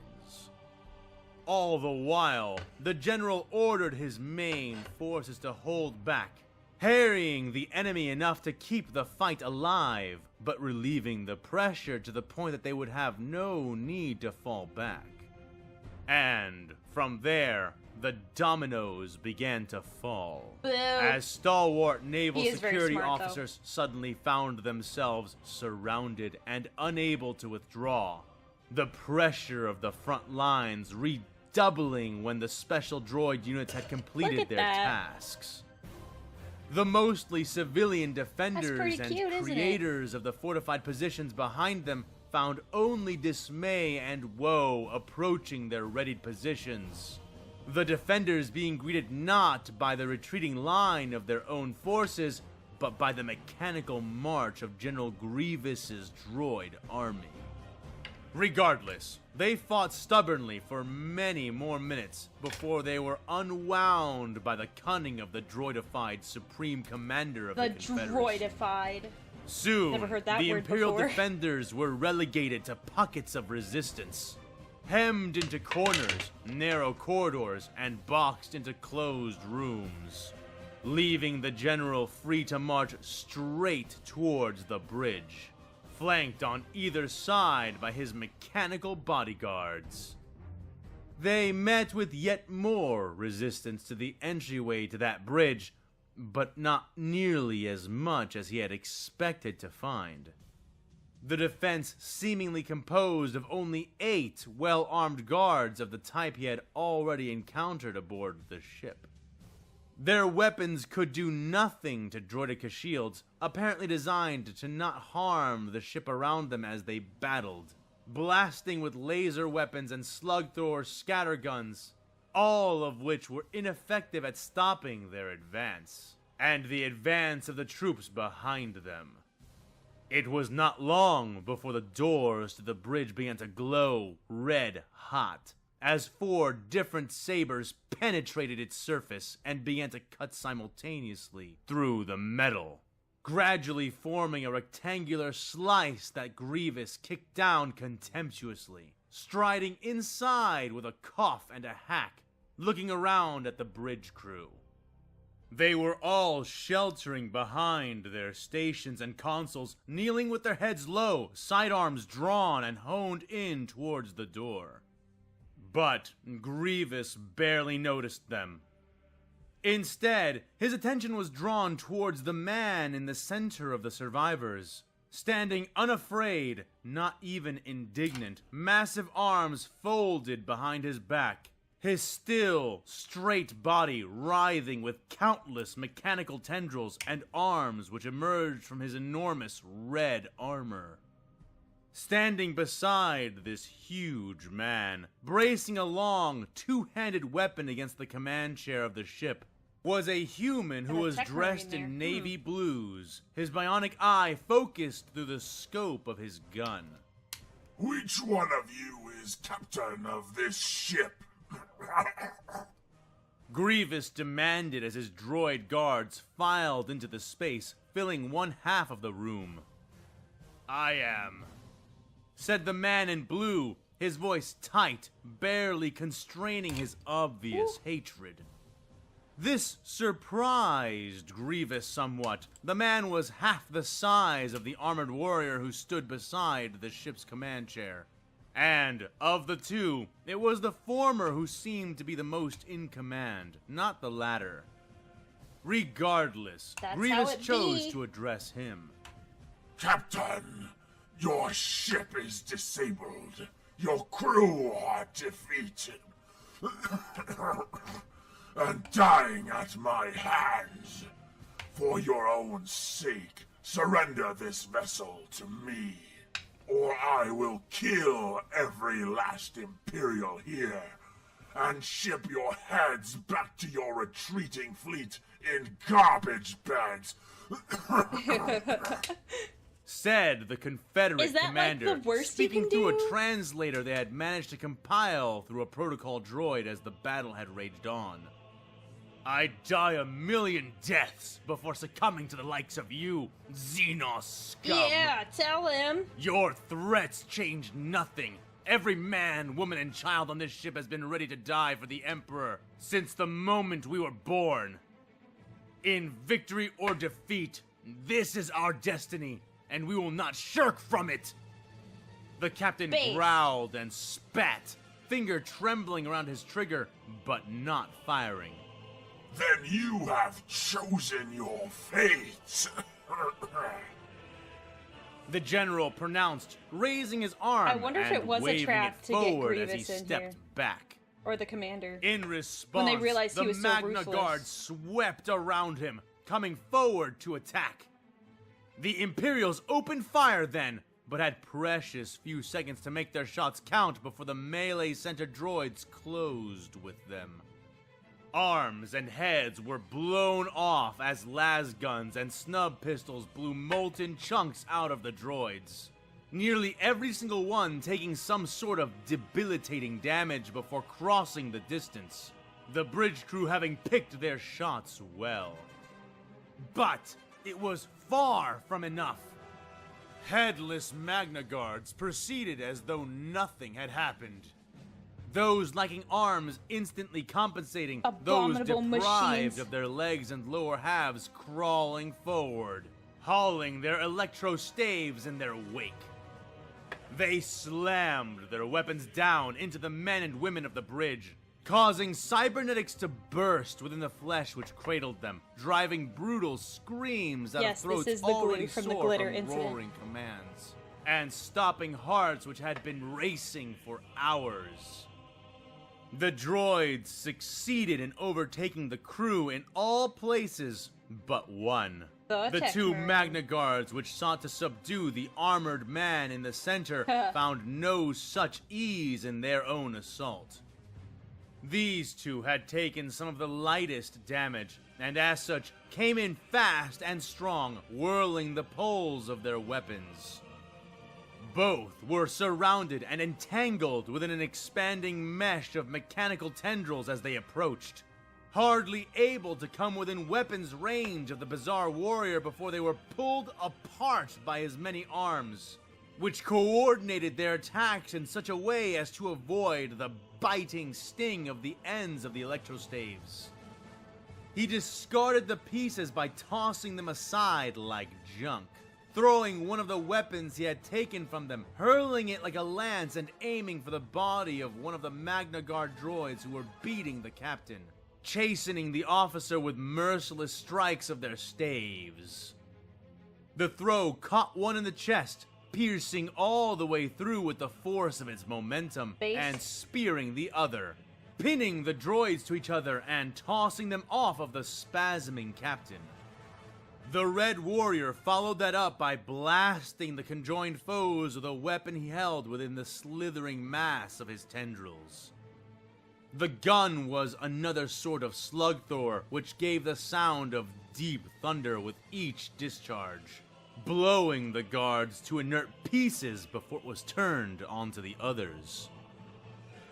Speaker 2: All the while, the general ordered his main forces to hold back, harrying the enemy enough to keep the fight alive, but relieving the pressure to the point that they would have no need to fall back. And from there, the dominoes began to fall,
Speaker 1: Boo.
Speaker 2: as stalwart naval
Speaker 1: He is very
Speaker 2: security
Speaker 1: smart, though.
Speaker 2: officers suddenly found themselves surrounded and unable to withdraw. The pressure of the front lines redoubling when the special droid units had completed
Speaker 1: at
Speaker 2: their
Speaker 1: that.
Speaker 2: tasks. The mostly civilian defenders
Speaker 1: pretty
Speaker 2: and
Speaker 1: cute, isn't it?
Speaker 2: creators of the fortified positions behind them found only dismay and woe approaching their readied positions. The defenders being greeted not by the retreating line of their own forces, but by the mechanical march of General Grievous's droid army. Regardless, they fought stubbornly for many more minutes before they were unwound by the cunning of the droidified Supreme Commander of the
Speaker 1: The
Speaker 2: Confederacy.
Speaker 1: droidified.
Speaker 2: Soon,
Speaker 1: Never heard that
Speaker 2: the
Speaker 1: word
Speaker 2: Imperial
Speaker 1: before.
Speaker 2: defenders were relegated to pockets of resistance, hemmed into corners, narrow corridors, and boxed into closed rooms, leaving the general free to march straight towards the bridge, flanked on either side by his mechanical bodyguards. They met with yet more resistance to the entryway to that bridge, but not nearly as much as he had expected to find. The defense seemingly composed of only 8 well-armed guards of the type he had already encountered aboard the ship. Their weapons could do nothing to droidica shields, apparently designed to not harm the ship around them as they battled, blasting with laser weapons and slug-thrower scatterguns, all of which were ineffective at stopping their advance, and the advance of the troops behind them. It was not long before the doors to the bridge began to glow red hot, as 4 different sabers penetrated its surface and began to cut simultaneously through the metal, gradually forming a rectangular slice that Grievous kicked down contemptuously, striding inside with a cough and a hack, looking around at the bridge crew. They were all sheltering behind their stations and consoles, kneeling with their heads low, sidearms drawn and honed in towards the door. But Grievous barely noticed them. Instead, his attention was drawn towards the man in the center of the survivors, standing unafraid, not even indignant, massive arms folded behind his back, his still, straight body writhing with countless mechanical tendrils and arms which emerged from his enormous red armor. Standing beside this huge man, bracing a long, 2-handed weapon against the command chair of the ship, was a human who
Speaker 1: Got a
Speaker 2: was
Speaker 1: tech mark
Speaker 2: dressed
Speaker 1: in
Speaker 2: in
Speaker 1: there.
Speaker 2: navy blues, his bionic eye focused through the scope of his gun.
Speaker 3: Which one of you is captain of this ship?
Speaker 2: Grievous demanded as his droid guards filed into the space, filling one half of the room. "I am," said the man in blue, his voice tight, barely constraining his obvious hatred. This surprised Grievous somewhat. The man was half the size of the armored warrior who stood beside the ship's command chair. And of the two, it was the former who seemed to be the most in command, not the latter. Regardless,
Speaker 1: That's
Speaker 2: Grievous
Speaker 1: how it
Speaker 2: chose
Speaker 1: be.
Speaker 2: to address him.
Speaker 3: Captain, your ship is disabled. Your crew are defeated. And dying at my hands. For your own sake, surrender this vessel to me, or I will kill every last Imperial here, and ship your heads back to your retreating fleet in garbage bags.
Speaker 2: Said the Confederate
Speaker 1: Is that, like,
Speaker 2: commander,
Speaker 1: the worst you
Speaker 2: speaking
Speaker 1: can
Speaker 2: through
Speaker 1: do?
Speaker 2: a translator they had managed to compile through a protocol droid as the battle had raged on. I'd die a million deaths before succumbing to the likes of you, Xenos scum.
Speaker 1: Yeah, tell him.
Speaker 2: Your threats change nothing. Every man, woman, and child on this ship has been ready to die for the Emperor since the moment we were born. In victory or defeat, this is our destiny, and we will not shirk from it. The captain
Speaker 1: Base.
Speaker 2: growled and spat, finger trembling around his trigger, but not firing.
Speaker 3: Then you have chosen your fate.
Speaker 2: The general pronounced, raising his arm
Speaker 1: I wonder if
Speaker 2: and
Speaker 1: it was a
Speaker 2: waving
Speaker 1: trap
Speaker 2: it
Speaker 1: to get
Speaker 2: forward as he
Speaker 1: Grievous in
Speaker 2: stepped
Speaker 1: here.
Speaker 2: back.
Speaker 1: Or the commander.
Speaker 2: In response,
Speaker 1: When they realized
Speaker 2: the
Speaker 1: he was so
Speaker 2: Magna
Speaker 1: ruthless.
Speaker 2: Guard swept around him, coming forward to attack. The Imperials opened fire then, but had precious few seconds to make their shots count before the melee-centered droids closed with them. Arms and heads were blown off as las guns and snub pistols blew molten chunks out of the droids. Nearly every single one taking some sort of debilitating damage before crossing the distance. The bridge crew having picked their shots well. But it was far from enough. Headless Magna Guards proceeded as though nothing had happened. Those lacking arms instantly compensating, those
Speaker 1: Abominable
Speaker 2: deprived
Speaker 1: machines.
Speaker 2: of their legs and lower halves crawling forward, hauling their electro staves in their wake. They slammed their weapons down into the men and women of the bridge, causing cybernetics to burst within the flesh which cradled them, driving brutal screams out
Speaker 1: Yes,
Speaker 2: of throats
Speaker 1: this is the glue
Speaker 2: already
Speaker 1: from the
Speaker 2: sore
Speaker 1: glitter
Speaker 2: from
Speaker 1: incident.
Speaker 2: roaring commands, and stopping hearts which had been racing for hours. The droids succeeded in overtaking the crew in all places but one. The two
Speaker 1: Techmer.
Speaker 2: Magna Guards which sought to subdue the armored man in the center found no such ease in their own assault. These two had taken some of the lightest damage, and as such came in fast and strong, whirling the poles of their weapons. Both were surrounded and entangled within an expanding mesh of mechanical tendrils as they approached, hardly able to come within weapons range of the bizarre warrior before they were pulled apart by his many arms, which coordinated their attacks in such a way as to avoid the biting sting of the ends of the electrostaves. He discarded the pieces by tossing them aside like junk, throwing one of the weapons he had taken from them, hurling it like a lance and aiming for the body of one of the Magna Guard droids who were beating the captain, chastening the officer with merciless strikes of their staves. The throw caught one in the chest, piercing all the way through with the force of its momentum,
Speaker 1: Base.
Speaker 2: and spearing the other, pinning the droids to each other and tossing them off of the spasming captain. The Red Warrior followed that up by blasting the conjoined foes with a weapon he held within the slithering mass of his tendrils. The gun was another sort of slug thrower, which gave the sound of deep thunder with each discharge, blowing the guards to inert pieces before it was turned onto the others.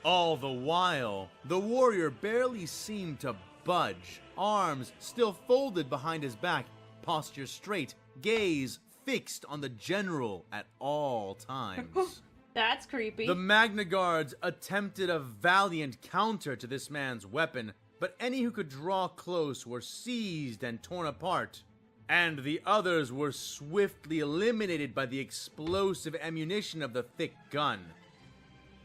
Speaker 2: All the while, the warrior barely seemed to budge, arms still folded behind his back, posture straight, gaze fixed on the general at all times.
Speaker 1: That's creepy.
Speaker 2: The Magna Guards attempted a valiant counter to this man's weapon, but any who could draw close were seized and torn apart, and the others were swiftly eliminated by the explosive ammunition of the thick gun.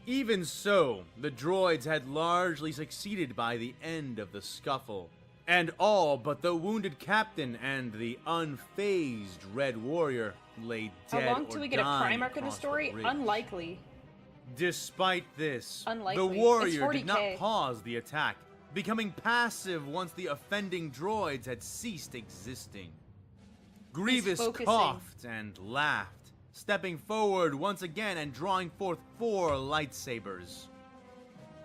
Speaker 2: Even so, the droids had largely succeeded by the end of the scuffle, and all but the wounded captain and the unfazed Red Warrior lay dead.
Speaker 1: How long till we get a prime arc in the story?
Speaker 2: bridge.
Speaker 1: Unlikely.
Speaker 2: Despite this,
Speaker 1: Unlikely.
Speaker 2: the warrior
Speaker 1: It's
Speaker 2: did not
Speaker 1: 40K.
Speaker 2: pause the attack, becoming passive once the offending droids had ceased existing. Grievous
Speaker 1: focusing.
Speaker 2: coughed and laughed, stepping forward once again and drawing forth 4 lightsabers.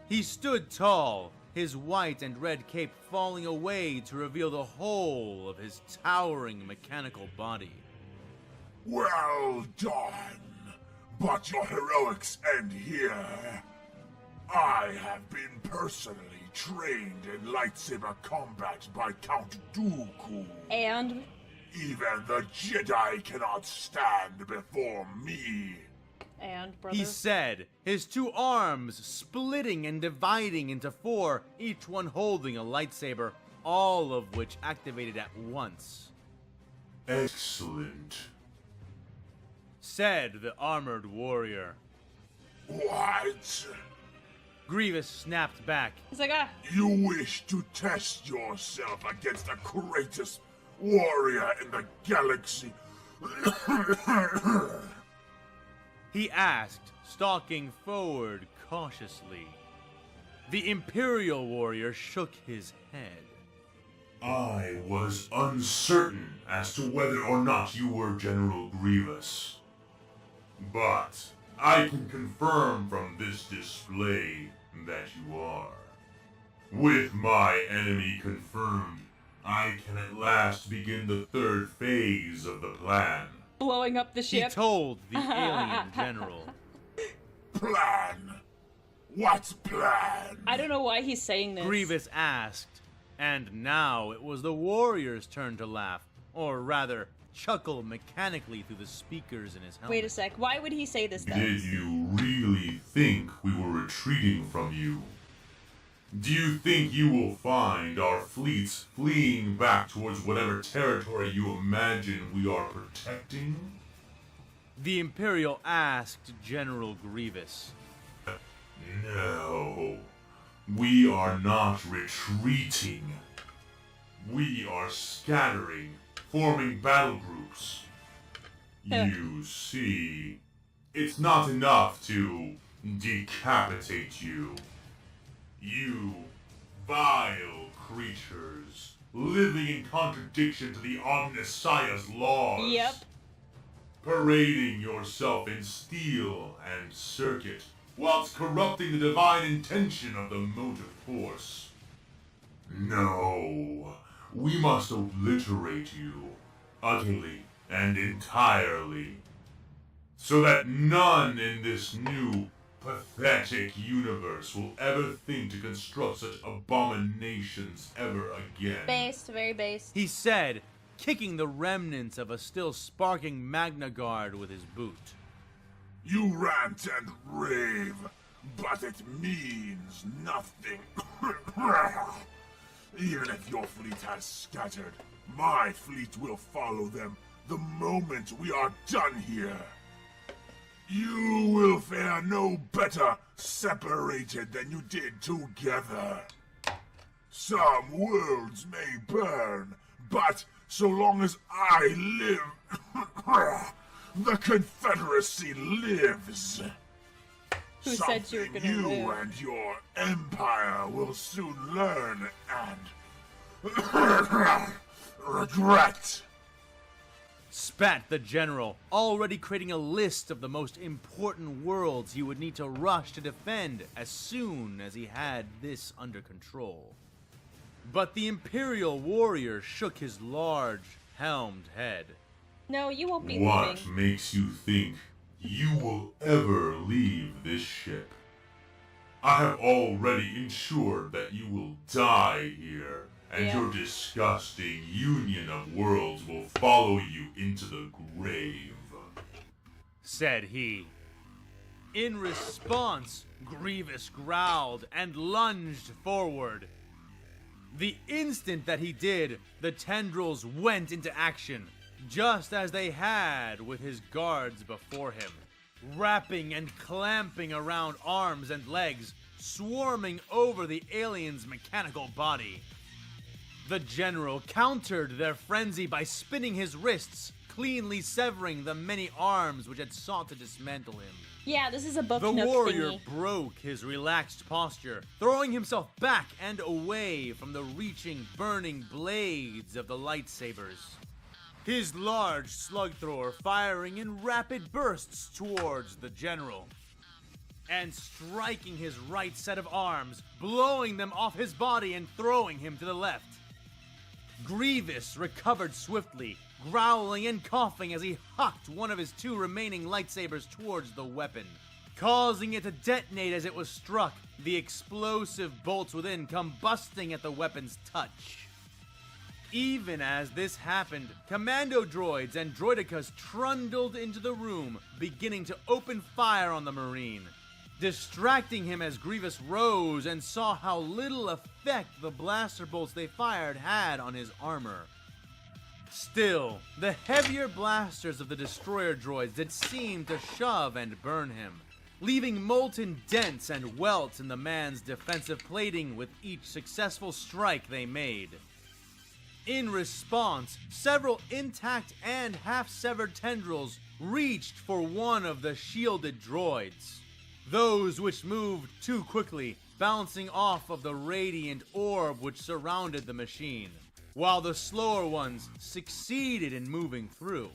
Speaker 2: He stood tall, his white and red cape falling away to reveal the whole of his towering mechanical body.
Speaker 3: Well done. But your heroics end here. I have been personally trained in lightsaber combat by Count Dooku.
Speaker 1: And
Speaker 3: Even the Jedi cannot stand before me.
Speaker 1: brother.
Speaker 2: He said, his 2 arms splitting and dividing into 4, each one holding a lightsaber, all of which activated at once.
Speaker 3: Excellent.
Speaker 2: Said the armored warrior.
Speaker 3: What?
Speaker 2: Grievous snapped back.
Speaker 1: He's like, ah.
Speaker 3: You wish to test yourself against the greatest warrior in the galaxy?
Speaker 2: He asked, stalking forward cautiously. The Imperial warrior shook his head.
Speaker 3: I was uncertain as to whether or not you were General Grievous. But I can confirm from this display that you are. With my enemy confirmed, I can at last begin the 3rd phase of the plan.
Speaker 1: Blowing up the
Speaker 2: He
Speaker 1: ship.
Speaker 2: told the alien general.
Speaker 3: Plan? What plan?
Speaker 1: I don't know why he's saying this.
Speaker 2: Grievous asked, and now it was the warrior's turn to laugh, or rather, chuckle mechanically through the speakers in his helmet.
Speaker 1: Wait a sec. Why would he say this then?
Speaker 3: Did you really think we were retreating from you? Do you think you will find our fleets fleeing back towards whatever territory you imagine we are protecting?
Speaker 2: The Imperial asked General Grievous.
Speaker 3: No. We are not retreating. We are scattering, forming battle groups. You see, it's not enough to decapitate you. You vile creatures, living in contradiction to the Omnissiah's laws.
Speaker 1: Yep.
Speaker 3: Parading yourself in steel and circuit, whilst corrupting the divine intention of the motive force. No, we must obliterate you, utterly and entirely, so that none in this new pathetic universe will ever think to construct such abominations ever again.
Speaker 1: Based, very based.
Speaker 2: He said, kicking the remnants of a still sparking Magna Guard with his boot.
Speaker 3: You rant and rave, but it means nothing. Even if your fleet has scattered, my fleet will follow them the moment we are done here. You will fare no better separated than you did together. Some worlds may burn, but so long as I live, the Confederacy lives.
Speaker 1: Who said you were
Speaker 3: Something
Speaker 1: gonna
Speaker 3: you
Speaker 1: live?
Speaker 3: and your empire will soon learn and regret.
Speaker 2: Spat the general, already creating a list of the most important worlds he would need to rush to defend as soon as he had this under control. But the Imperial warrior shook his large, helmed head.
Speaker 1: No, you won't be
Speaker 3: What
Speaker 1: leaving.
Speaker 3: makes you think you will ever leave this ship? I have already ensured that you will die here, and
Speaker 1: Yeah.
Speaker 3: your disgusting union of worlds will follow you into the grave.
Speaker 2: Said he. In response, Grievous growled and lunged forward. The instant that he did, the tendrils went into action, just as they had with his guards before him. wrapping and clamping around arms and legs, swarming over the alien's mechanical body. The general countered their frenzy by spinning his wrists, cleanly severing the many arms which had sought to dismantle him.
Speaker 1: Yeah, this is a book
Speaker 2: The
Speaker 1: nook
Speaker 2: warrior
Speaker 1: thingy.
Speaker 2: broke his relaxed posture, throwing himself back and away from the reaching, burning blades of the lightsabers. His large slug thrower firing in rapid bursts towards the general, and striking his right set of arms, blowing them off his body and throwing him to the left. Grievous recovered swiftly, growling and coughing as he hucked one of his two remaining lightsabers towards the weapon, causing it to detonate as it was struck, the explosive bolts within combusting at the weapon's touch. Even as this happened, commando droids and droidicas trundled into the room, beginning to open fire on the Marine, distracting him as Grievous rose and saw how little effect the blaster bolts they fired had on his armor. Still, the heavier blasters of the destroyer droids did seem to shove and burn him, leaving molten dents and welts in the man's defensive plating with each successful strike they made. In response, several intact and half-severed tendrils reached for one of the shielded droids, those which moved too quickly, bouncing off of the radiant orb which surrounded the machine, while the slower ones succeeded in moving through.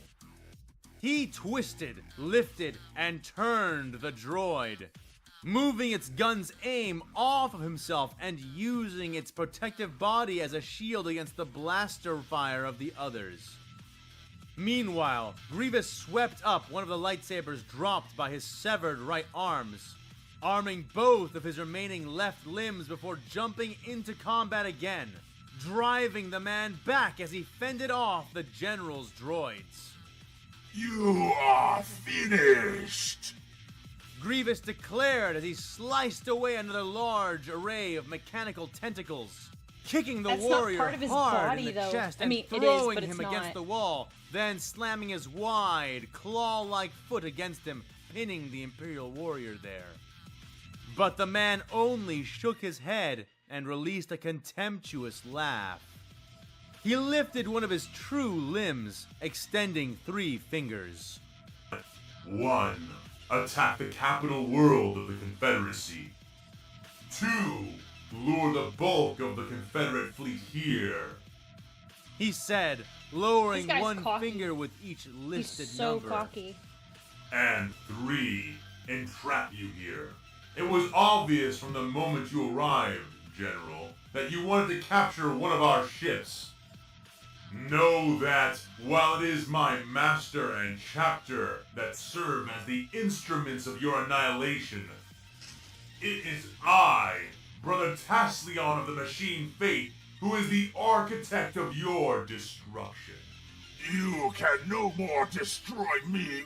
Speaker 2: He twisted, lifted, and turned the droid, moving its gun's aim off of himself and using its protective body as a shield against the blaster fire of the others. Meanwhile, Grievous swept up one of the lightsabers dropped by his severed right arms, arming both of his remaining left limbs before jumping into combat again, driving the man back as he fended off the general's droids.
Speaker 3: You are finished!
Speaker 2: Grievous declared as he sliced away another large array of mechanical tentacles, kicking the
Speaker 1: That's not
Speaker 2: warrior
Speaker 1: part of his
Speaker 2: hard
Speaker 1: body,
Speaker 2: in the
Speaker 1: though.
Speaker 2: chest
Speaker 1: I
Speaker 2: and
Speaker 1: mean, it is,
Speaker 2: throwing
Speaker 1: but it's
Speaker 2: him against
Speaker 1: not.
Speaker 2: the wall, then slamming his wide, claw-like foot against him, pinning the Imperial warrior there. But the man only shook his head and released a contemptuous laugh. He lifted one of his true limbs, extending 3 fingers.
Speaker 3: 1. Attack the capital world of the Confederacy. 2. Lure the bulk of the Confederate fleet here.
Speaker 2: He said, lowering
Speaker 1: This guy's
Speaker 2: one
Speaker 1: cocky.
Speaker 2: finger with each listed
Speaker 1: He's so
Speaker 2: number.
Speaker 1: cocky.
Speaker 3: And 3. Entrap you here. It was obvious from the moment you arrived, General, that you wanted to capture one of our ships. Know that, while it is my master and chapter that serve as the instruments of your annihilation, it is I, Brother Taslion of the Machine Fate, who is the architect of your destruction. You can no more destroy me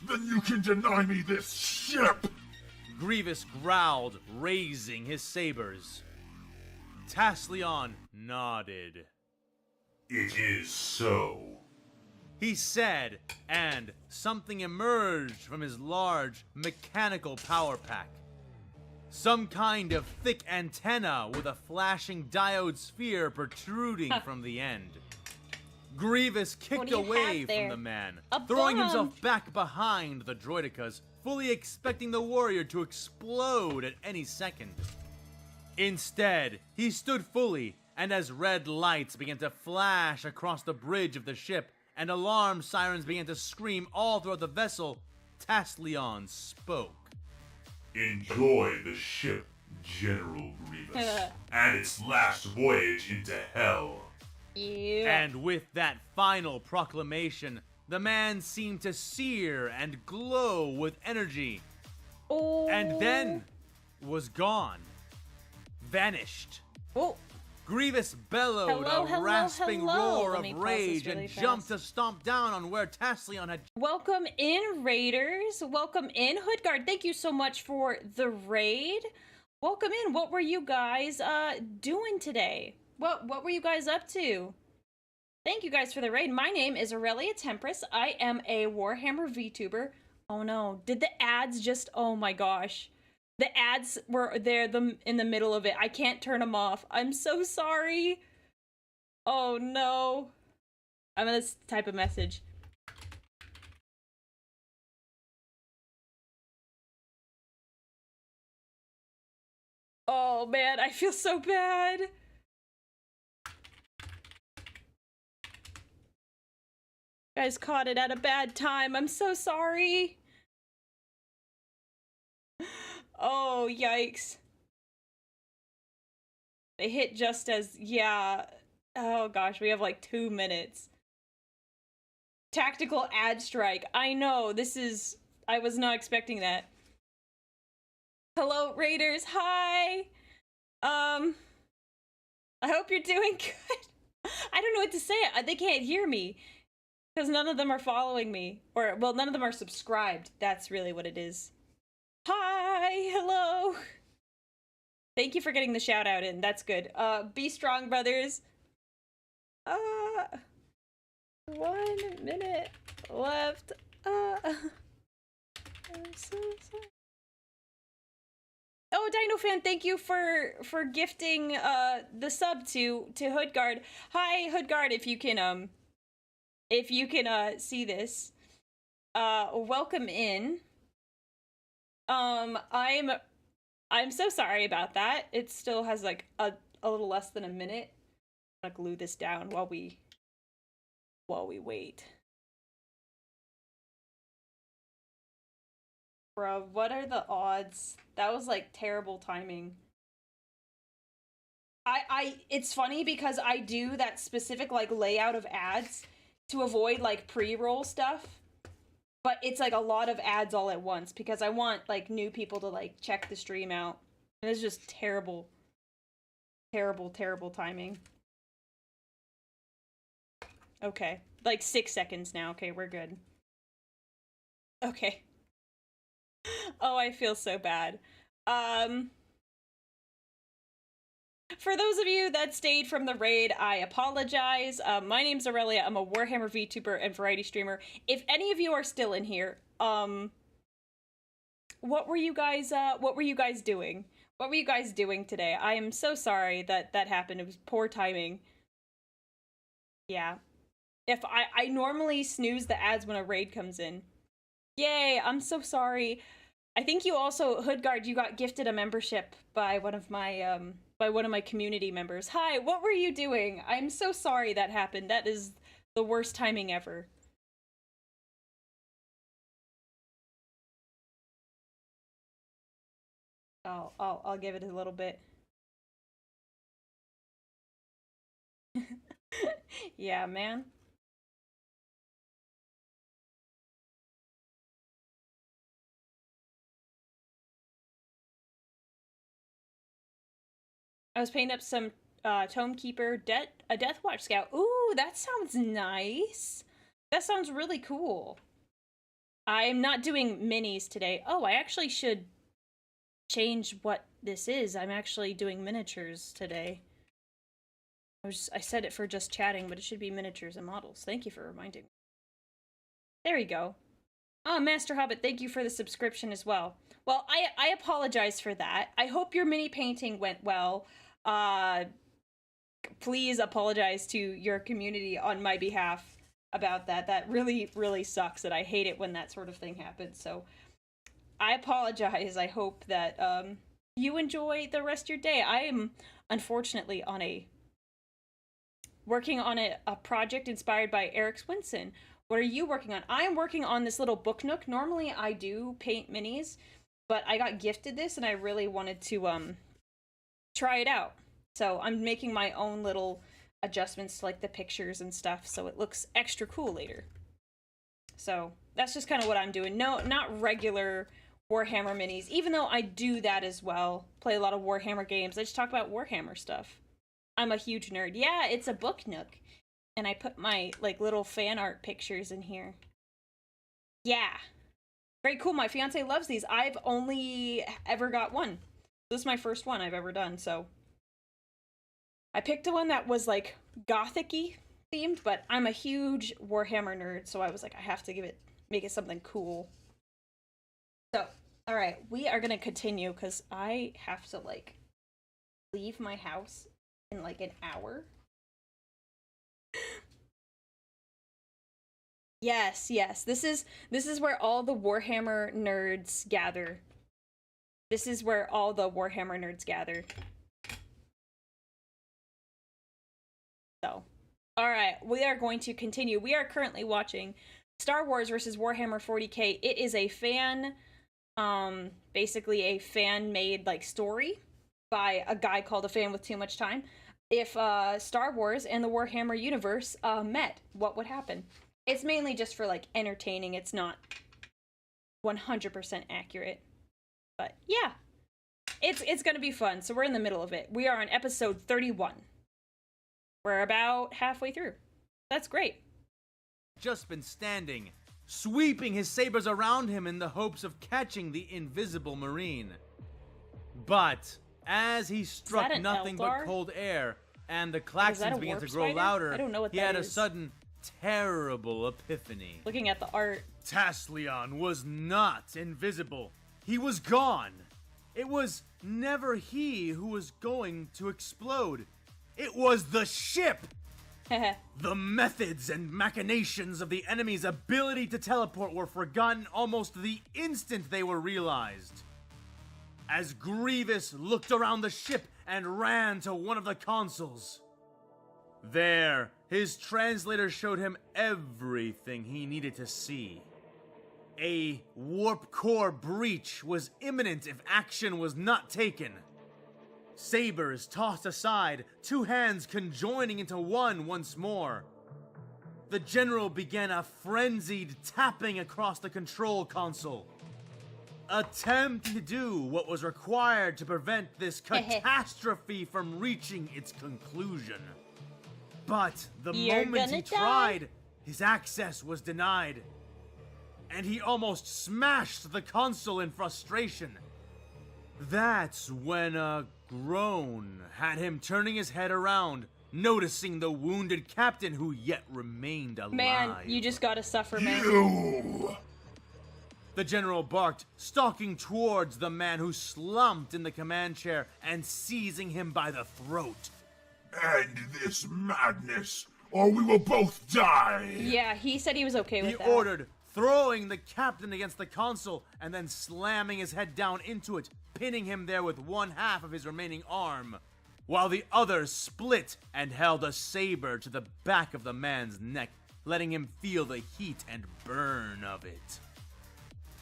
Speaker 3: than you can deny me this ship!
Speaker 2: Grievous growled, raising his sabers. Taslion nodded.
Speaker 3: It is so.
Speaker 2: He said, and something emerged from his large mechanical power pack. Some kind of thick antenna with a flashing diode sphere protruding from the end. Grievous
Speaker 1: What
Speaker 2: kicked
Speaker 1: do you
Speaker 2: away
Speaker 1: have there?
Speaker 2: from the man,
Speaker 1: A
Speaker 2: throwing
Speaker 1: bomb.
Speaker 2: himself back behind the droidicas, fully expecting the warrior to explode at any second. Instead, he stood fully, and as red lights began to flash across the bridge of the ship, and alarm sirens began to scream all throughout the vessel, Taslion spoke.
Speaker 3: Enjoy the ship, General Grievous, and its last voyage into hell.
Speaker 1: Yeah.
Speaker 2: And with that final proclamation, the man seemed to sear and glow with energy,
Speaker 1: Oh.
Speaker 2: and then was gone. Vanished.
Speaker 1: Oh.
Speaker 2: Grievous bellowed
Speaker 1: Hello,
Speaker 2: a
Speaker 1: hello,
Speaker 2: rasping
Speaker 1: hello.
Speaker 2: roar
Speaker 1: Let me
Speaker 2: of
Speaker 1: pause
Speaker 2: rage
Speaker 1: this really
Speaker 2: and jumped to
Speaker 1: fast.
Speaker 2: stomp down on where Taslion had.
Speaker 1: Welcome in, Raiders. Welcome in, Hoodguard. Thank you so much for the raid. Welcome in. What were you guys doing today? What were you guys up to? Thank you guys for the raid. My name is Aurelia Tempris. I am a Warhammer VTuber. Oh no. Did the ads just... Oh my gosh. The ads were there in the middle of it. I can't turn them off. I'm so sorry. Oh no. I'm gonna type a message. Oh man, I feel so bad. You guys caught it at a bad time. I'm so sorry. Oh, yikes. They hit just as... Yeah. Oh gosh, we have like 2 minutes. Tactical ad strike. I know, this is... I was not expecting that. Hello, Raiders. Hi! I hope you're doing good. I don't know what to say. They can't hear me. Because none of them are following me. Or, well, none of them are subscribed. That's really what it is. Hi! Hello! Thank you for getting the shout out in. That's good. Be strong, brothers. 1 minute left. I'm so sorry. Oh, Dino Fan, thank you for gifting the sub to Hoodguard. Hi, Hoodguard, if you can see this. Welcome in. I'm so sorry about that. It still has like a little less than a minute. I'm gonna glue this down while we wait. Bruh, what are the odds? That was like terrible timing. It's funny because I do that specific like layout of ads to avoid like pre-roll stuff. But it's like a lot of ads all at once because I want like new people to like check the stream out. And it's just terrible. Terrible, terrible timing. Okay. Like 6 seconds now. Okay, we're good. Okay. Oh, I feel so bad. For those of you that stayed from the raid, I apologize. My name's Aurelia. I'm a Warhammer Vtuber and variety streamer. If any of you are still in here, what were you guys doing? What were you guys doing today? I am so sorry that happened. It was poor timing. Yeah. If I normally snooze the ads when a raid comes in. Yay, I'm so sorry. I think you also, Hoodguard, you got gifted a membership by one of my community members. Hi, what were you doing? I'm so sorry that happened. That is the worst timing ever. I'll give it a little bit. Yeah, man. I was painting up some Tomekeeper a Death Watch Scout. Ooh, that sounds nice. That sounds really cool. I'm not doing minis today. Oh, I actually should change what this is. I'm actually doing miniatures today. I said it for just chatting, but it should be miniatures and models. Thank you for reminding me. There we go. Oh, Master Hobbit, thank you for the subscription as well. Well, I apologize for that. I hope your mini painting went well. Please apologize to your community on my behalf about that. That really, really sucks, and I hate it when that sort of thing happens. So I apologize. I hope that you enjoy the rest of your day. I am unfortunately working on a project inspired by Eric Swinson. What are you working on? I am working on this little book nook. Normally I do paint minis, but I got gifted this and I really wanted to try it out. So I'm making my own little adjustments to like the pictures and stuff so it looks extra cool later. So that's just kind of what I'm doing. No, not regular Warhammer minis, even though I do that as well. Play a lot of Warhammer games. I just talk about Warhammer stuff. I'm a huge nerd. Yeah, it's a book nook. And I put my, like, little fan art pictures in here. Yeah. Very cool. My fiance loves these. I've only ever got one. This is my first one I've ever done, so. I picked one that was, like, gothic-y themed, but I'm a huge Warhammer nerd, so I was like, I have to make it something cool. So, all right, we are gonna continue because I have to like leave my house in like an hour. Yes, yes. This is where all the Warhammer nerds gather. This is where all the Warhammer nerds gather. So, all right, we are going to continue. We are currently watching Star Wars versus Warhammer 40K. It is a fan, basically a fan-made like story by a guy called A Fan With Too Much Time. If Star Wars and the Warhammer universe met, what would happen? It's mainly just for like entertaining. It's not 100% accurate. But yeah, it's gonna be fun. So we're in the middle of it. We are on episode 31. We're about halfway through. That's great.
Speaker 2: Just been standing, sweeping his sabers around him in the hopes of catching the invisible marine. But as he struck nothing but cold air and the claxons began to grow louder,
Speaker 1: I don't know what
Speaker 2: he
Speaker 1: that
Speaker 2: had
Speaker 1: is.
Speaker 2: a sudden terrible epiphany.
Speaker 1: Looking at the art.
Speaker 2: Taslion was not invisible. He was gone. It was never he who was going to explode. It was the ship! The methods and machinations of the enemy's ability to teleport were forgotten almost the instant they were realized. As Grievous looked around the ship and ran to one of the consoles. There, his translator showed him everything he needed to see. A warp core breach was imminent if action was not taken. Sabers tossed aside, two hands conjoining into one once more. The general began a frenzied tapping across the control console, attempting to do what was required to prevent this catastrophe from reaching its conclusion. But the moment he tried, his access was denied, and he almost smashed the console in frustration. That's when a groan had him turning his head around, noticing the wounded captain who yet remained alive.
Speaker 1: Man, you just gotta suffer, man.
Speaker 3: You!
Speaker 2: The general barked, stalking towards the man who slumped in the command chair and seizing him by the throat.
Speaker 3: End this madness, or we will both die!
Speaker 1: Yeah, he said he was okay with that.
Speaker 2: He ordered, throwing the captain against the console and then slamming his head down into it, pinning him there with one half of his remaining arm, while the other split and held a saber to the back of the man's neck, letting him feel the heat and burn of it.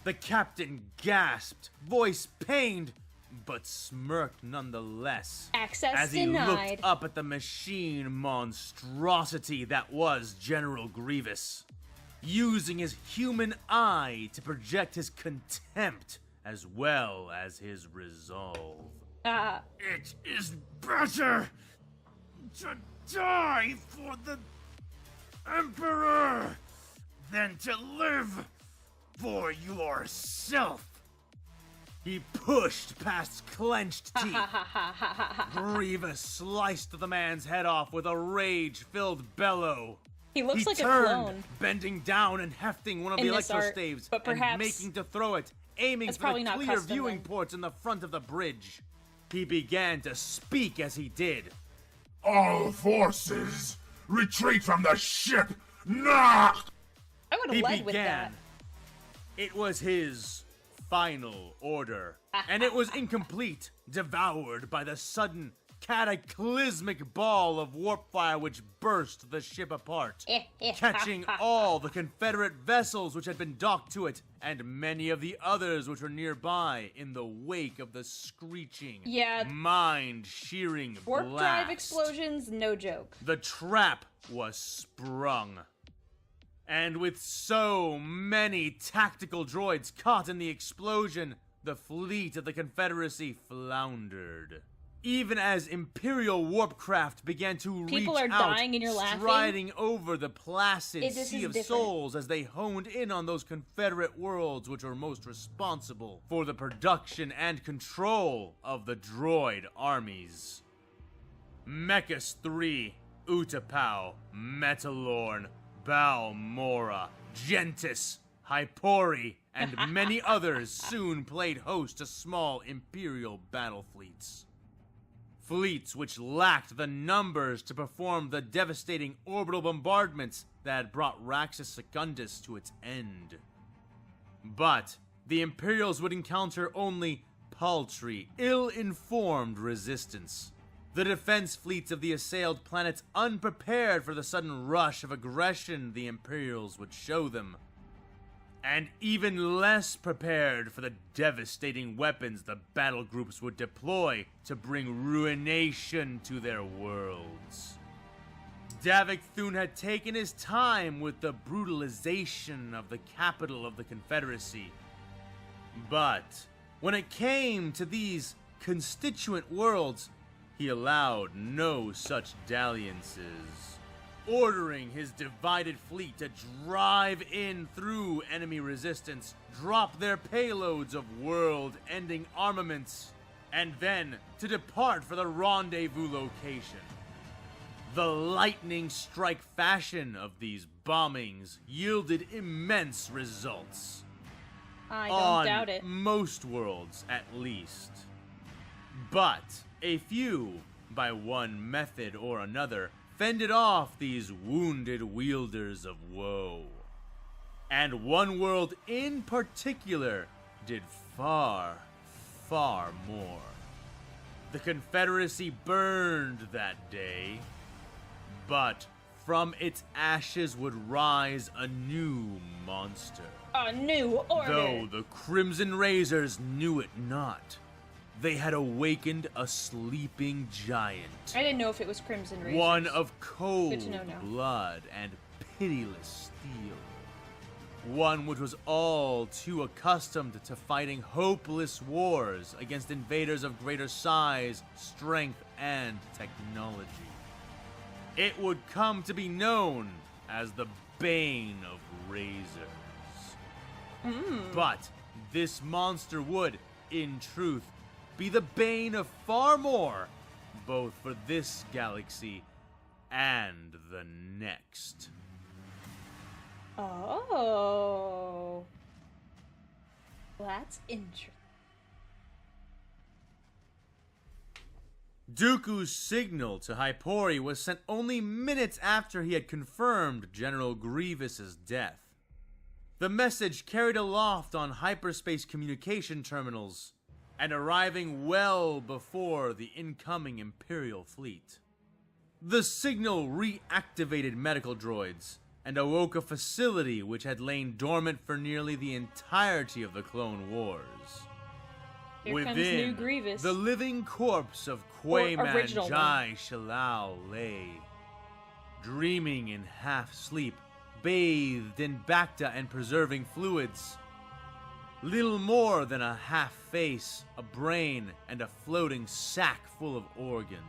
Speaker 2: The captain gasped, voice pained, but smirked nonetheless.
Speaker 1: Access
Speaker 2: as he
Speaker 1: denied.
Speaker 2: looked up at the machine monstrosity that was General Grievous, using his human eye to project his contempt as well as his resolve.
Speaker 3: It is better to die for the Emperor than to live for yourself.
Speaker 2: He pushed past clenched teeth. Grievous sliced the man's head off with a rage-filled bellow.
Speaker 1: He looks like
Speaker 2: turned,
Speaker 1: a clone.
Speaker 2: bending down and hefting one of
Speaker 1: in
Speaker 2: the
Speaker 1: this art,
Speaker 2: electrostaves
Speaker 1: but perhaps
Speaker 2: and making to throw it, aiming
Speaker 1: that's
Speaker 2: for
Speaker 1: probably
Speaker 2: the
Speaker 1: not
Speaker 2: clear
Speaker 1: custom
Speaker 2: viewing
Speaker 1: then.
Speaker 2: ports in the front of the bridge. He began to speak as he did.
Speaker 3: All forces, retreat from the ship, now!
Speaker 1: I would
Speaker 2: He
Speaker 1: have led with
Speaker 2: began.
Speaker 1: that.
Speaker 2: It was his final order, and it was incomplete, devoured by the sudden, cataclysmic ball of warp fire which burst the ship apart, catching all the Confederate vessels which had been docked to it, and many of the others which were nearby in the wake of the screeching, mind-shearing
Speaker 1: Warp
Speaker 2: blast.
Speaker 1: drive explosions, no joke.
Speaker 2: The trap was sprung. And with so many tactical droids caught in the explosion, the fleet of the Confederacy floundered. Even as Imperial warpcraft began to
Speaker 1: People
Speaker 2: reach
Speaker 1: are
Speaker 2: out,
Speaker 1: dying and you're laughing?
Speaker 2: striding over the placid
Speaker 1: This
Speaker 2: sea
Speaker 1: is
Speaker 2: of
Speaker 1: different.
Speaker 2: souls as they honed in on those Confederate worlds which were most responsible for the production and control of the droid armies. Mechas 3, Utapau, Metalorn, Balmora, Gentis, Hypori, and many others soon played host to small Imperial battle fleets. Fleets which lacked the numbers to perform the devastating orbital bombardments that had brought Raxus Secundus to its end. But the Imperials would encounter only paltry, ill-informed resistance. The defense fleets of the assailed planets unprepared for the sudden rush of aggression the Imperials would show them. And even less prepared for the devastating weapons the battle groups would deploy to bring ruination to their worlds. Davik Thune had taken his time with the brutalization of the capital of the Confederacy. But when it came to these constituent worlds, he allowed no such dalliances, ordering his divided fleet to drive in through enemy resistance, drop their payloads of world-ending armaments, and then to depart for the rendezvous location. The lightning strike fashion of these bombings yielded immense results.
Speaker 1: I don't doubt it.
Speaker 2: On most worlds, at least. But a few, by one method or another, fended off these wounded wielders of woe. And one world in particular did far, far more. The Confederacy burned that day, but from its ashes would rise a new monster.
Speaker 1: A new order!
Speaker 2: Though the Crimson Razors knew it not, they had awakened a sleeping giant.
Speaker 1: I didn't know if it was Crimson Razors.
Speaker 2: One of cold
Speaker 1: Good to know now.
Speaker 2: blood and pitiless steel. One which was all too accustomed to fighting hopeless wars against invaders of greater size, strength, and technology. It would come to be known as the Bane of Razors. But this monster would, in truth, be the bane of far more, both for this galaxy and the next.
Speaker 1: Oh. That's interesting.
Speaker 2: Dooku's signal to Hypori was sent only minutes after he had confirmed General Grievous's death. The message carried aloft on hyperspace communication terminals, and arriving well before the incoming Imperial fleet. The signal reactivated medical droids, and awoke a facility which had lain dormant for nearly the entirety of the Clone Wars.
Speaker 1: Here comes new Grievous.
Speaker 2: The living corpse of Quayman
Speaker 1: original
Speaker 2: Jai Shalal lay, dreaming in half-sleep, bathed in Bacta and preserving fluids. Little more than a half-face, a brain, and a floating sack full of organs.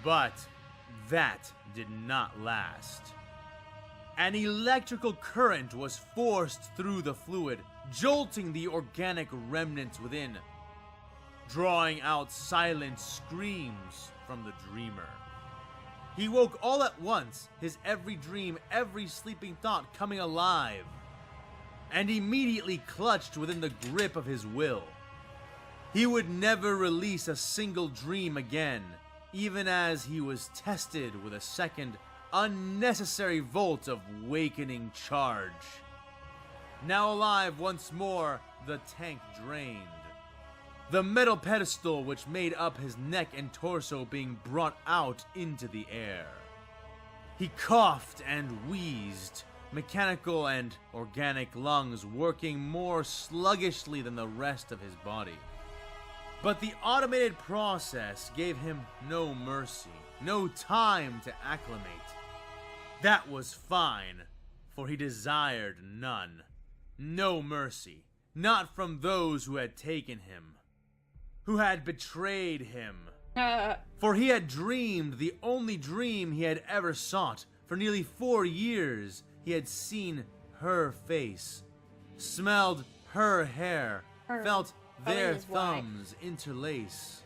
Speaker 2: But that did not last. An electrical current was forced through the fluid, jolting the organic remnants within, drawing out silent screams from the dreamer. He woke all at once, his every dream, every sleeping thought coming alive, and immediately clutched within the grip of his will. He would never release a single dream again, even as he was tested with a second, unnecessary volt of wakening charge. Now alive once more, the tank drained. The metal pedestal which made up his neck and torso being brought out into the air. He coughed and wheezed, mechanical and organic lungs working more sluggishly than the rest of his body. But the automated process gave him no mercy, no time to acclimate. That was fine, for he desired none. No mercy, not from those who had taken him, who had betrayed him. For he had dreamed the only dream he had ever sought. For nearly 4 years, he had seen her face, smelled her hair, felt their thumbs interlace,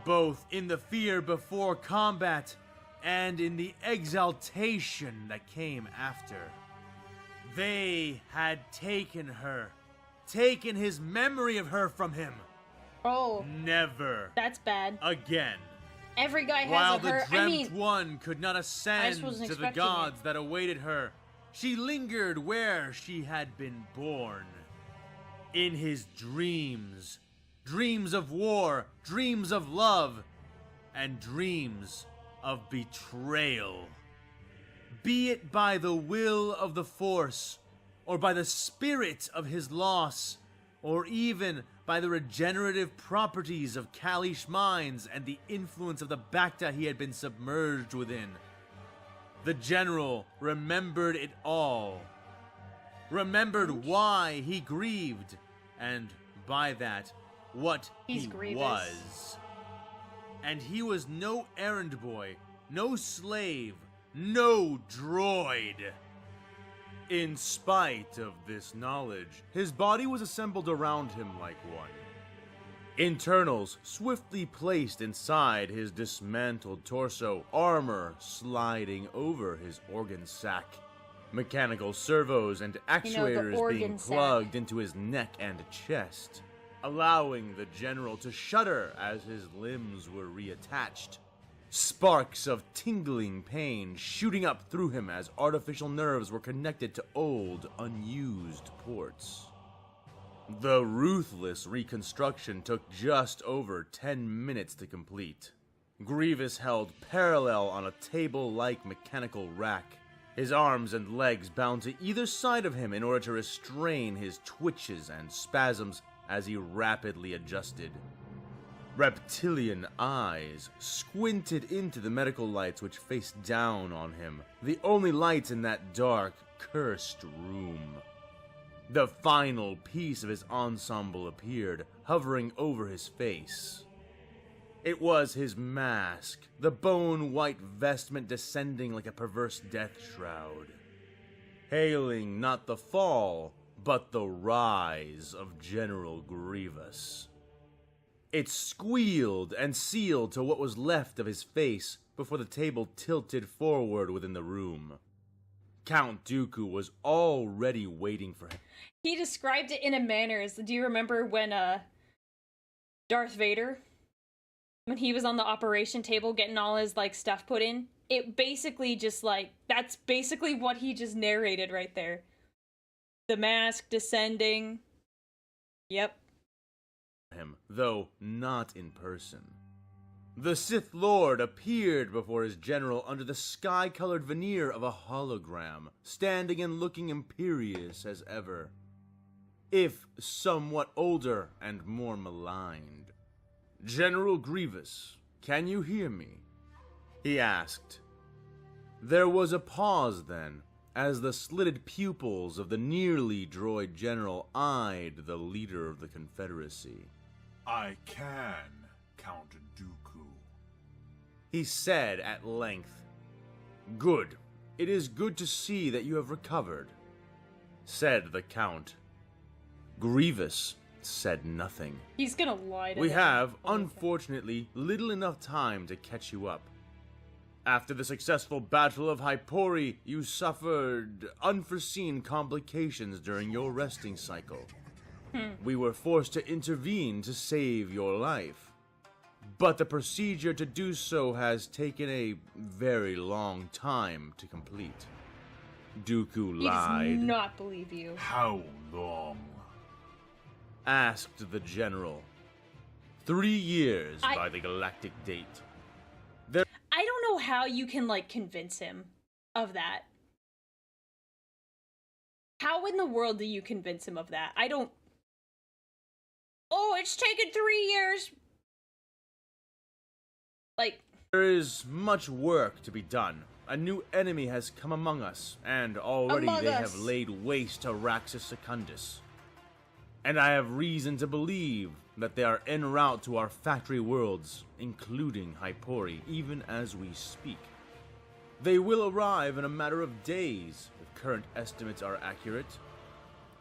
Speaker 2: both in the fear before combat and in the exaltation that came after. They had taken her. Taken his memory of her from him.
Speaker 1: Oh.
Speaker 2: Never.
Speaker 1: That's bad.
Speaker 2: Again.
Speaker 1: Every guy has
Speaker 2: While
Speaker 1: a her.
Speaker 2: the dreamt one could not ascend
Speaker 1: wasn't
Speaker 2: to the
Speaker 1: expecting
Speaker 2: gods that awaited her, she lingered where she had been born. In his dreams. Dreams of war, dreams of love, and dreams of betrayal. Be it by the will of the Force, or by the spirit of his loss, or even by the regenerative properties of Kalish mines and the influence of the Bacta he had been submerged within. The general remembered it all. Remembered why he grieved, and by that, what he was. And he was no errand boy, no slave, no droid. In spite of this knowledge, his body was assembled around him like one. Internals swiftly placed inside his dismantled torso, armor sliding over his organ sac. Mechanical servos and actuators being plugged into his neck and chest, allowing the general to shudder as his limbs were reattached. Sparks of tingling pain shooting up through him as artificial nerves were connected to old, unused ports. The ruthless reconstruction took just over 10 minutes to complete. Grievous held parallel on a table-like mechanical rack, his arms and legs bound to either side of him in order to restrain his twitches and spasms as he rapidly adjusted. Reptilian eyes squinted into the medical lights which faced down on him, the only lights in that dark, cursed room. The final piece of his ensemble appeared, hovering over his face. It was his mask, the bone-white vestment descending like a perverse death shroud. Hailing not the fall, but the rise of General Grievous. It squealed and sealed to what was left of his face before the table tilted forward within the room. Count Dooku was already waiting for him.
Speaker 1: He described it in a manner as, do you remember when Darth Vader, when he was on the operation table getting all his like stuff put in? It basically just like, that's basically what he just narrated right there. The mask descending. Yep.
Speaker 2: Him, though not in person. The Sith Lord appeared before his general under the sky-colored veneer of a hologram, standing and looking imperious as ever, if somewhat older and more maligned. "General Grievous, can you hear me?" he asked. There was a pause then, as the slitted pupils of the nearly droid general eyed the leader of the Confederacy.
Speaker 3: I can, Count Dooku,
Speaker 2: he said at length. "Good. It is good to see that you have recovered," said the Count. Grievous said nothing.
Speaker 1: He's gonna lie to
Speaker 2: We
Speaker 1: him.
Speaker 2: have, unfortunately, little enough time to catch you up. After the successful Battle of Hypori, you suffered unforeseen complications during your resting cycle. We were forced to intervene to save your life. But the procedure to do so has taken a very long time to complete. Dooku
Speaker 1: He
Speaker 2: lied.
Speaker 1: does not believe you.
Speaker 3: how long?
Speaker 2: Asked the general. 3 years by the galactic date.
Speaker 1: I don't know how you can, like, convince him of that. How in the world do you convince him of that? I don't... Oh, it's taken 3 years! Like...
Speaker 2: There is much work to be done. A new enemy has come among us, and already they have laid waste to Raxus Secundus. And I have reason to believe that they are en route to our factory worlds, including Hypori, even as we speak. They will arrive in a matter of days, if current estimates are accurate,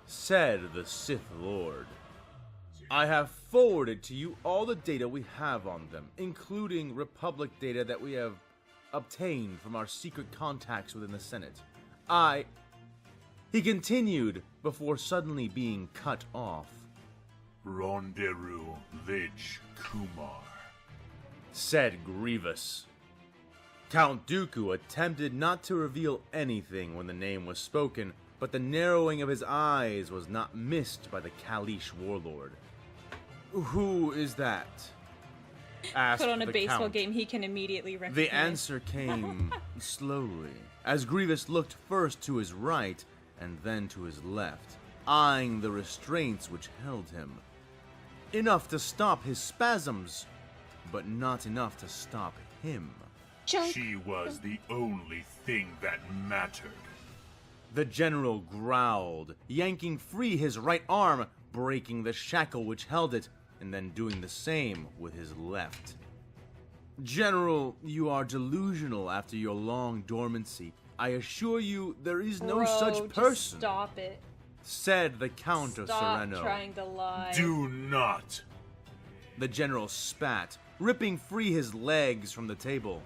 Speaker 2: said the Sith Lord. I have forwarded to you all the data we have on them, including Republic data that we have obtained from our secret contacts within the Senate. He continued before suddenly being cut off.
Speaker 3: Ronderu Lich Kumar,
Speaker 2: said Grievous. Count Dooku attempted not to reveal anything when the name was spoken, but the narrowing of his eyes was not missed by the Kalish warlord. Who is that? Asked
Speaker 1: Put on a
Speaker 2: the
Speaker 1: baseball
Speaker 2: Count.
Speaker 1: game he can immediately recognize.
Speaker 2: The answer came slowly, as Grievous looked first to his right and then to his left, eyeing the restraints which held him. Enough to stop his spasms, but not enough to stop him.
Speaker 3: she was the only thing that mattered.
Speaker 2: The general growled, yanking free his right arm, breaking the shackle which held it, and then doing the same with his left. General, you are delusional after your long dormancy. I assure you there is no
Speaker 1: Bro,
Speaker 2: such
Speaker 1: just
Speaker 2: person,
Speaker 1: stop it.
Speaker 2: said the Count of
Speaker 1: Stop
Speaker 2: Sereno.
Speaker 1: trying to lie.
Speaker 3: Do not.
Speaker 2: The general spat, ripping free his legs from the table.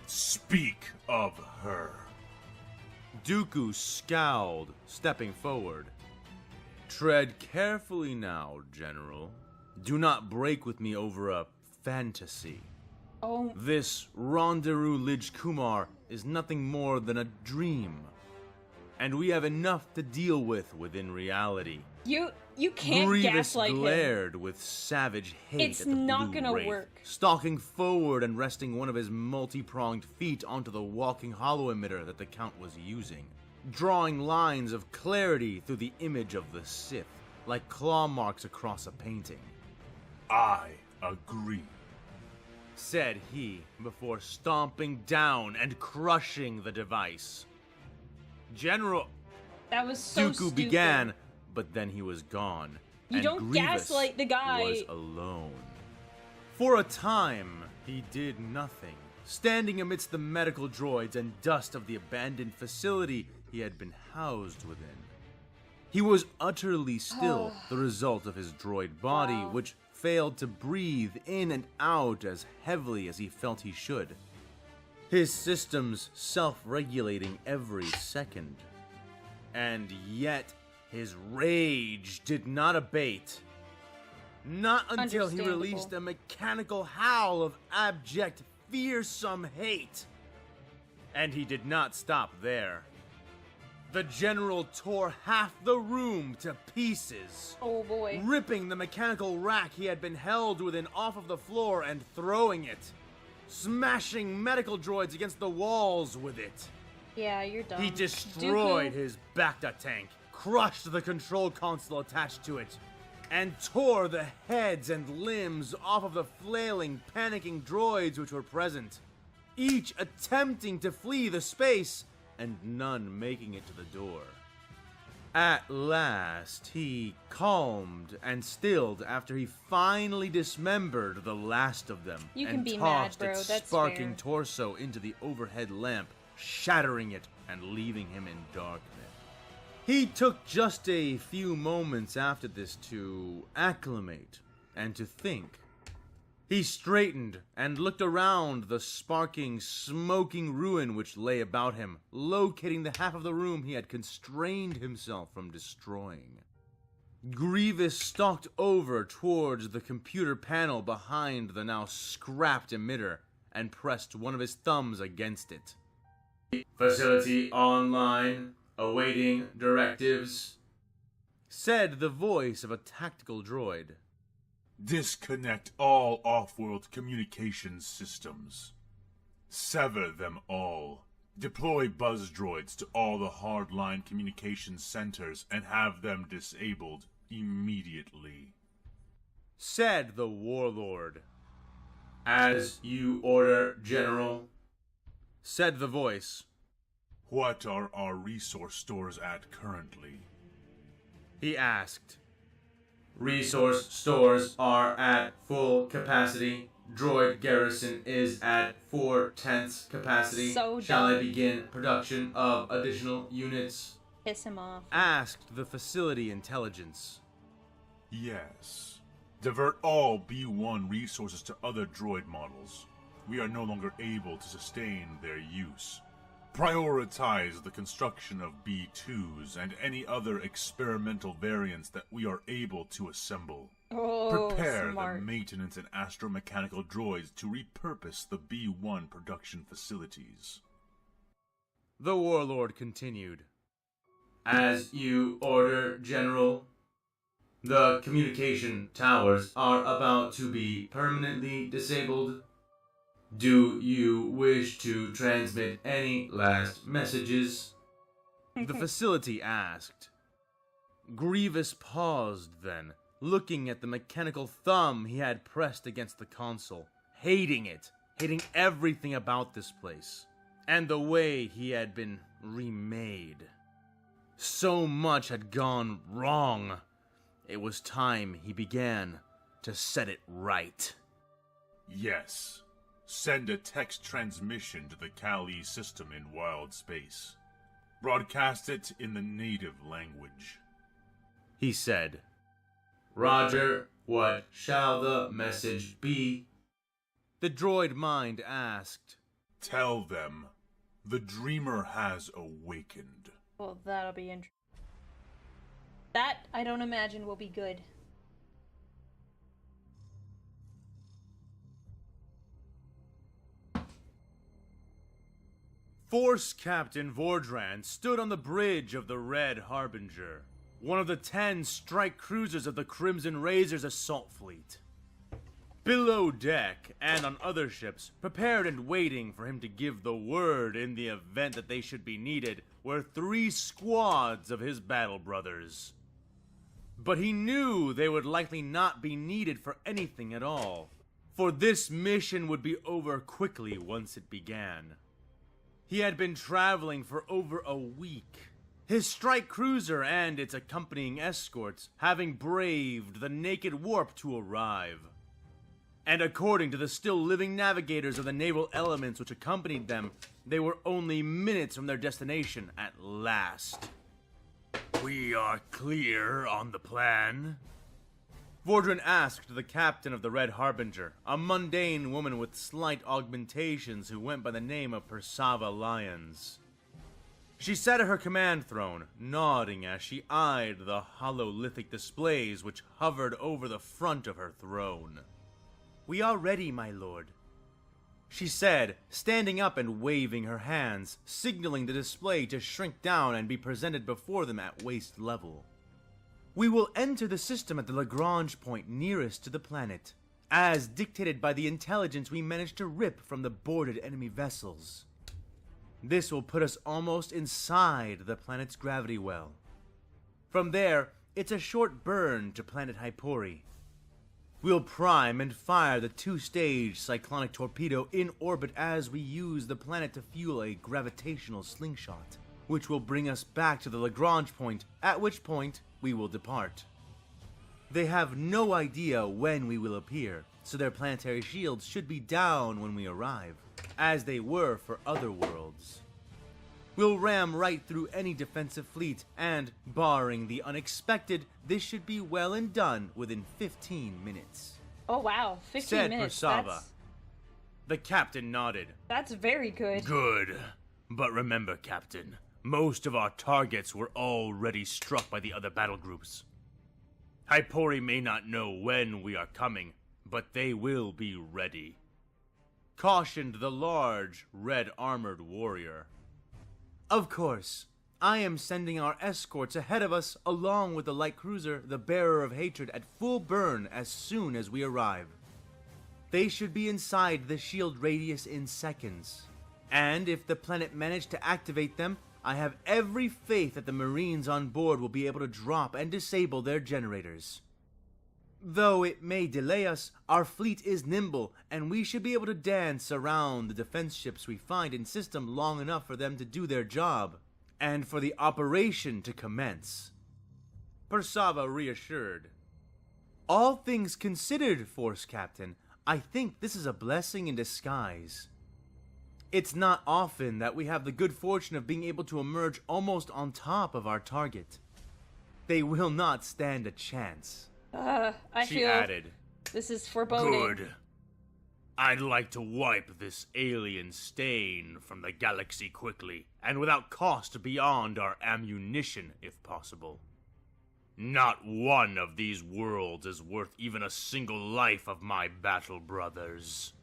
Speaker 3: Speak of her.
Speaker 2: Dooku scowled, stepping forward. Tread carefully now, General. Do not break with me over a fantasy.
Speaker 1: Oh,
Speaker 2: This Ronderu Lich Kumar is nothing more than a dream. And we have enough to deal with within reality.
Speaker 1: you can't
Speaker 2: Grievous
Speaker 1: gaslight him.
Speaker 2: glared with savage hate
Speaker 1: It's
Speaker 2: at the
Speaker 1: not
Speaker 2: blue
Speaker 1: gonna
Speaker 2: wraith,
Speaker 1: work.
Speaker 2: stalking forward and resting one of his multi-pronged feet onto the walking hollow emitter that the Count was using, drawing lines of clarity through the image of the Sith, like claw marks across a painting.
Speaker 3: I agree.
Speaker 2: Said he, before stomping down and crushing the device. General
Speaker 1: That was so
Speaker 2: Dooku
Speaker 1: stupid.
Speaker 2: began, but then he was gone.
Speaker 1: You
Speaker 2: and
Speaker 1: don't
Speaker 2: Grievous
Speaker 1: gaslight the guy.
Speaker 2: was alone. For a time, he did nothing, standing amidst the medical droids and dust of the abandoned facility he had been housed within. He was utterly still, the result of his droid body,
Speaker 1: Wow.
Speaker 2: which failed to breathe in and out as heavily as he felt he should. His systems self-regulating every second. And yet, his rage did not abate. Not until he
Speaker 1: Understandable.
Speaker 2: released a mechanical howl of abject, fearsome hate. And he did not stop there. The general tore half the room to pieces,
Speaker 1: Oh boy.
Speaker 2: ripping the mechanical rack he had been held within off of the floor and throwing it, smashing medical droids against the walls with it.
Speaker 1: Yeah, you're dumb.
Speaker 2: He destroyed
Speaker 1: Dooku,
Speaker 2: his Bacta tank, crushed the control console attached to it, and tore the heads and limbs off of the flailing, panicking droids which were present, each attempting to flee the space, and none making it to the door. At last, he calmed and stilled after he finally dismembered the last of them
Speaker 1: You can
Speaker 2: and
Speaker 1: be mad,
Speaker 2: tossed
Speaker 1: bro.
Speaker 2: its
Speaker 1: That's
Speaker 2: sparking
Speaker 1: fair.
Speaker 2: torso into the overhead lamp, shattering it and leaving him in darkness. He took just a few moments after this to acclimate and to think. He straightened and looked around the sparking, smoking ruin which lay about him, locating the half of the room he had constrained himself from destroying. Grievous stalked over towards the computer panel behind the now scrapped emitter and pressed one of his thumbs against it. Facility online, awaiting directives, said the voice of a tactical droid.
Speaker 3: Disconnect all off-world communications systems. Sever them all. Deploy buzz droids to all the hardline communications centers and have them disabled immediately.
Speaker 2: Said the warlord. As you order, General. Said the voice.
Speaker 3: What are our resource stores at currently?
Speaker 2: He asked. Resource stores are at full capacity. Droid garrison is at 4/10 capacity.
Speaker 1: So
Speaker 2: Shall I
Speaker 1: dumb.
Speaker 2: begin production of additional units?
Speaker 1: piss him off.
Speaker 2: Asked the facility intelligence.
Speaker 3: Yes. Divert all B1 resources to other droid models. We are no longer able to sustain their use. Prioritize the construction of B2s and any other experimental variants that we are able to assemble.
Speaker 1: Oh,
Speaker 3: Prepare
Speaker 1: smart.
Speaker 3: the maintenance and astromechanical droids to repurpose the B1 production facilities.
Speaker 2: The warlord continued. As you order, General. The communication towers are about to be permanently disabled. Do you wish to transmit any last messages? The facility asked. Grievous paused then, looking at the mechanical thumb he had pressed against the console, hating it, hating everything about this place, and the way he had been remade. So much had gone wrong. It was time he began to set it right.
Speaker 3: Yes. Send a text transmission to the Kali system in wild space. Broadcast it in the native language.
Speaker 2: He said, Roger, what shall the message be? The droid mind asked,
Speaker 3: Tell them, the dreamer has awakened.
Speaker 1: Well, that'll be interesting. That, I don't imagine, will be good.
Speaker 2: Force Captain Vordran stood on the bridge of the Red Harbinger, one of the 10 strike cruisers of the Crimson Razor's assault fleet. Below deck, and on other ships, prepared and waiting for him to give the word in the event that they should be needed, were 3 squads of his battle brothers. But he knew they would likely not be needed for anything at all, for this mission would be over quickly once it began. He had been traveling for over a week, his strike cruiser and its accompanying escorts having braved the naked warp to arrive. And according to the still living navigators of the naval elements which accompanied them, they were only minutes from their destination at last. We are clear on the plan? Vordran asked the captain of the Red Harbinger, a mundane woman with slight augmentations who went by the name of Persava Lyons. She sat at her command throne, nodding as she eyed the hololithic displays which hovered over the front of her throne. We are ready, my lord, she said, standing up and waving her hands, signaling the display to shrink down and be presented before them at waist level. We will enter the system at the Lagrange point nearest to the planet, as dictated by the intelligence we managed to rip from the boarded enemy vessels. This will put us almost inside the planet's gravity well. From there, it's a short burn to planet Hypori. We'll prime and fire the 2-stage cyclonic torpedo in orbit as we use the planet to fuel a gravitational slingshot, which will bring us back to the Lagrange point, at which point we will depart. They have no idea when we will appear, so their planetary shields should be down when we arrive, as they were for other worlds. We'll ram right through any defensive fleet, and, barring the unexpected, this should be well and done within 15 minutes.
Speaker 1: Oh wow, 15
Speaker 2: said
Speaker 1: minutes.
Speaker 2: Persava. The captain nodded.
Speaker 1: That's very good.
Speaker 2: Good. But remember, Captain, most of our targets were already struck by the other battle groups. Hypori may not know when we are coming, but they will be ready. Cautioned the large, red-armored warrior. Of course, I am sending our escorts ahead of us along with the light cruiser, the Bearer of Hatred, at full burn as soon as we arrive. They should be inside the shield radius in seconds. And if the planet managed to activate them, I have every faith that the Marines on board will be able to drop and disable their generators. Though it may delay us, our fleet is nimble, and we should be able to dance around the defense ships we find in system long enough for them to do their job, and for the operation to commence. Persava reassured. All things considered, Force Captain, I think this is a blessing in disguise. It's not often that we have the good fortune of being able to emerge almost on top of our target. They will not stand a chance.
Speaker 1: I
Speaker 2: She
Speaker 1: feel
Speaker 2: added,
Speaker 1: this is foreboding.
Speaker 2: Good. I'd like to wipe this alien stain from the galaxy quickly, and without cost beyond our ammunition, if possible. Not one of these worlds is worth even a single life of my battle brothers.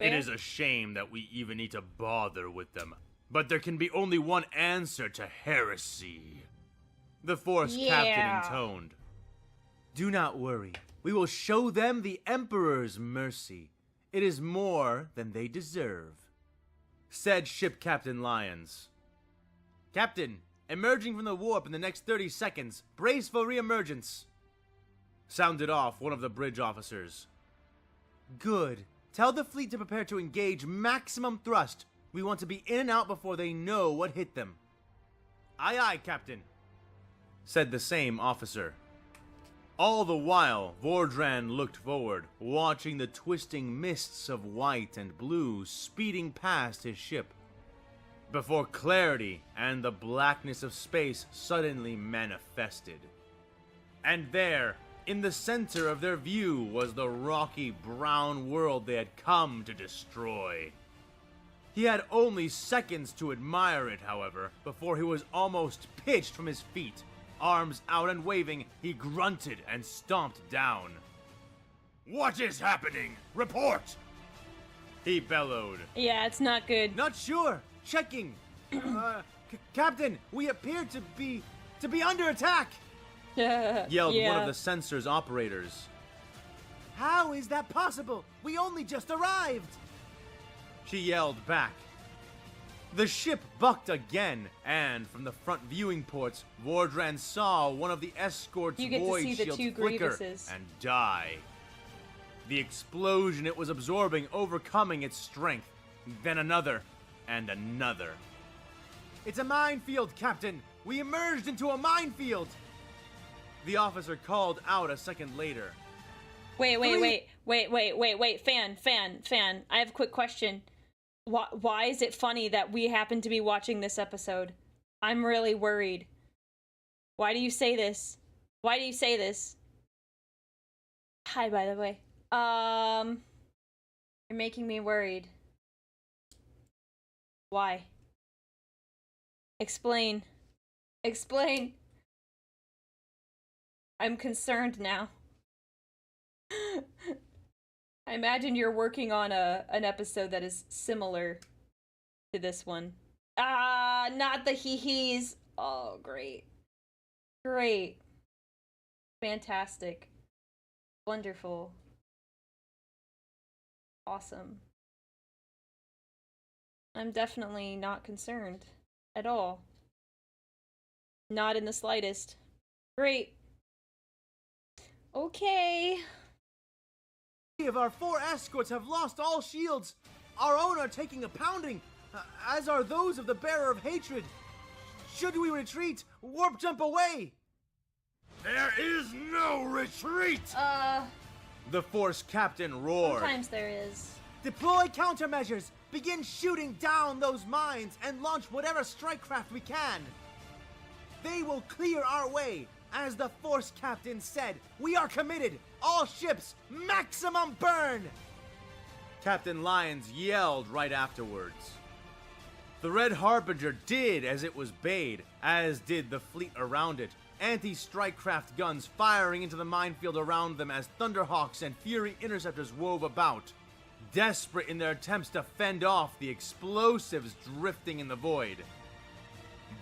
Speaker 2: It is a shame that we even need to bother with them, but there can be only one answer to heresy. The Force captain intoned. Do not worry. We will show them the Emperor's mercy. It is more than they deserve. Said Ship Captain Lyons. Captain, emerging from the warp in the next 30 seconds. Brace for reemergence. Sounded off one of the bridge officers. Good. Tell the fleet to prepare to engage maximum thrust. We want to be in and out before they know what hit them. Aye, aye, Captain, said the same officer. All the while, Vordran looked forward, watching the twisting mists of white and blue speeding past his ship, before clarity and the blackness of space suddenly manifested. And there, in the center of their view, was the rocky brown world they had come to destroy. He had only seconds to admire it, however, before he was almost pitched from his feet. Arms out and waving, he grunted and stomped down. What is happening? Report! He bellowed.
Speaker 1: Yeah, it's not good.
Speaker 2: Not sure. Checking. Captain, we appear to be under attack. Yelled one of the sensors operators. How is that possible? We only just arrived. She yelled back. The ship bucked again, and from the front viewing ports, Vordran saw one of the escort's void shields flicker and die. The explosion it was absorbing overcoming its strength, then another, and another. It's a minefield, Captain! We emerged into a minefield! The officer called out a second later.
Speaker 1: Wait, fan. I have a quick question. Why is it funny that we happen to be watching this episode? I'm really worried. Why do you say this? Hi, by the way. You're making me worried. Why? Explain. I'm concerned now. I imagine you're working on an episode that is similar to this one. Not the hee-hees. Oh, great. Fantastic. Wonderful. Awesome. I'm definitely not concerned at all. Not in the slightest. Great. Okay.
Speaker 2: Of our 4 escorts have lost all shields. Our own are taking a pounding, as are those of the Bearer of Hatred. Should we retreat? Warp jump away! There is no retreat! The Force captain roared.
Speaker 1: Sometimes there is.
Speaker 2: Deploy countermeasures! Begin shooting down those mines and launch whatever strike craft we can! They will clear our way! As the Force captain said, we are committed! All ships, maximum burn! Captain Lyons yelled right afterwards. The Red Harbinger did as it was bade, as did the fleet around it. Anti-strike craft guns firing into the minefield around them as Thunderhawks and Fury interceptors wove about, desperate in their attempts to fend off the explosives drifting in the void.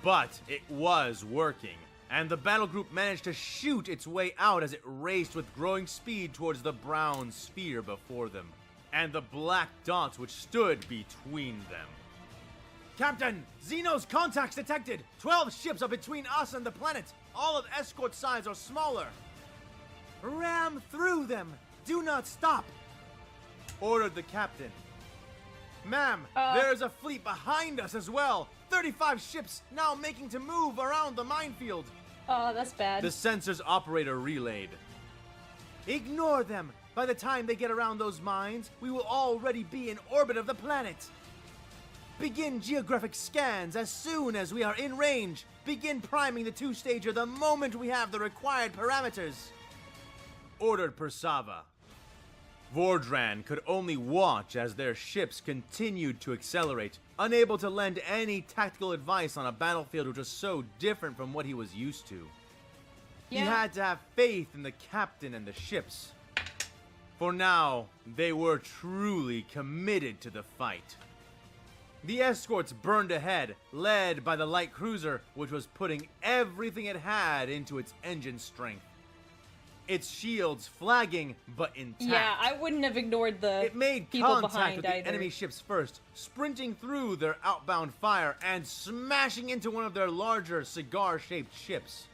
Speaker 2: But it was working, and the battle group managed to shoot its way out as it raced with growing speed towards the brown sphere before them, and the black dots which stood between them. Captain, Xeno's contacts detected! 12 ships are between us and the planet! All of escort size or smaller! Ram through them! Do not stop! Ordered the captain. Ma'am, there's a fleet behind us as well! 35 ships now making to move around the minefield!
Speaker 1: Oh, that's bad.
Speaker 2: The sensors operator relayed. Ignore them! By the time they get around those mines, we will already be in orbit of the planet! Begin geographic scans as soon as we are in range! Begin priming the 2-stager the moment we have the required parameters! Ordered Persava. Vordran could only watch as their ships continued to accelerate, unable to lend any tactical advice on a battlefield which was so different from what he was used to.
Speaker 1: Yeah.
Speaker 2: He had to have faith in the captain and the ships. For now, they were truly committed to the fight. The escorts burned ahead, led by the light cruiser, which was putting everything it had into its engine strength. Its shields flagging, but intact.
Speaker 1: Yeah, I wouldn't have ignored the
Speaker 2: It made
Speaker 1: people
Speaker 2: contact
Speaker 1: behind
Speaker 2: with the
Speaker 1: either.
Speaker 2: enemy ships first, sprinting through their outbound fire and smashing into one of their larger cigar-shaped ships.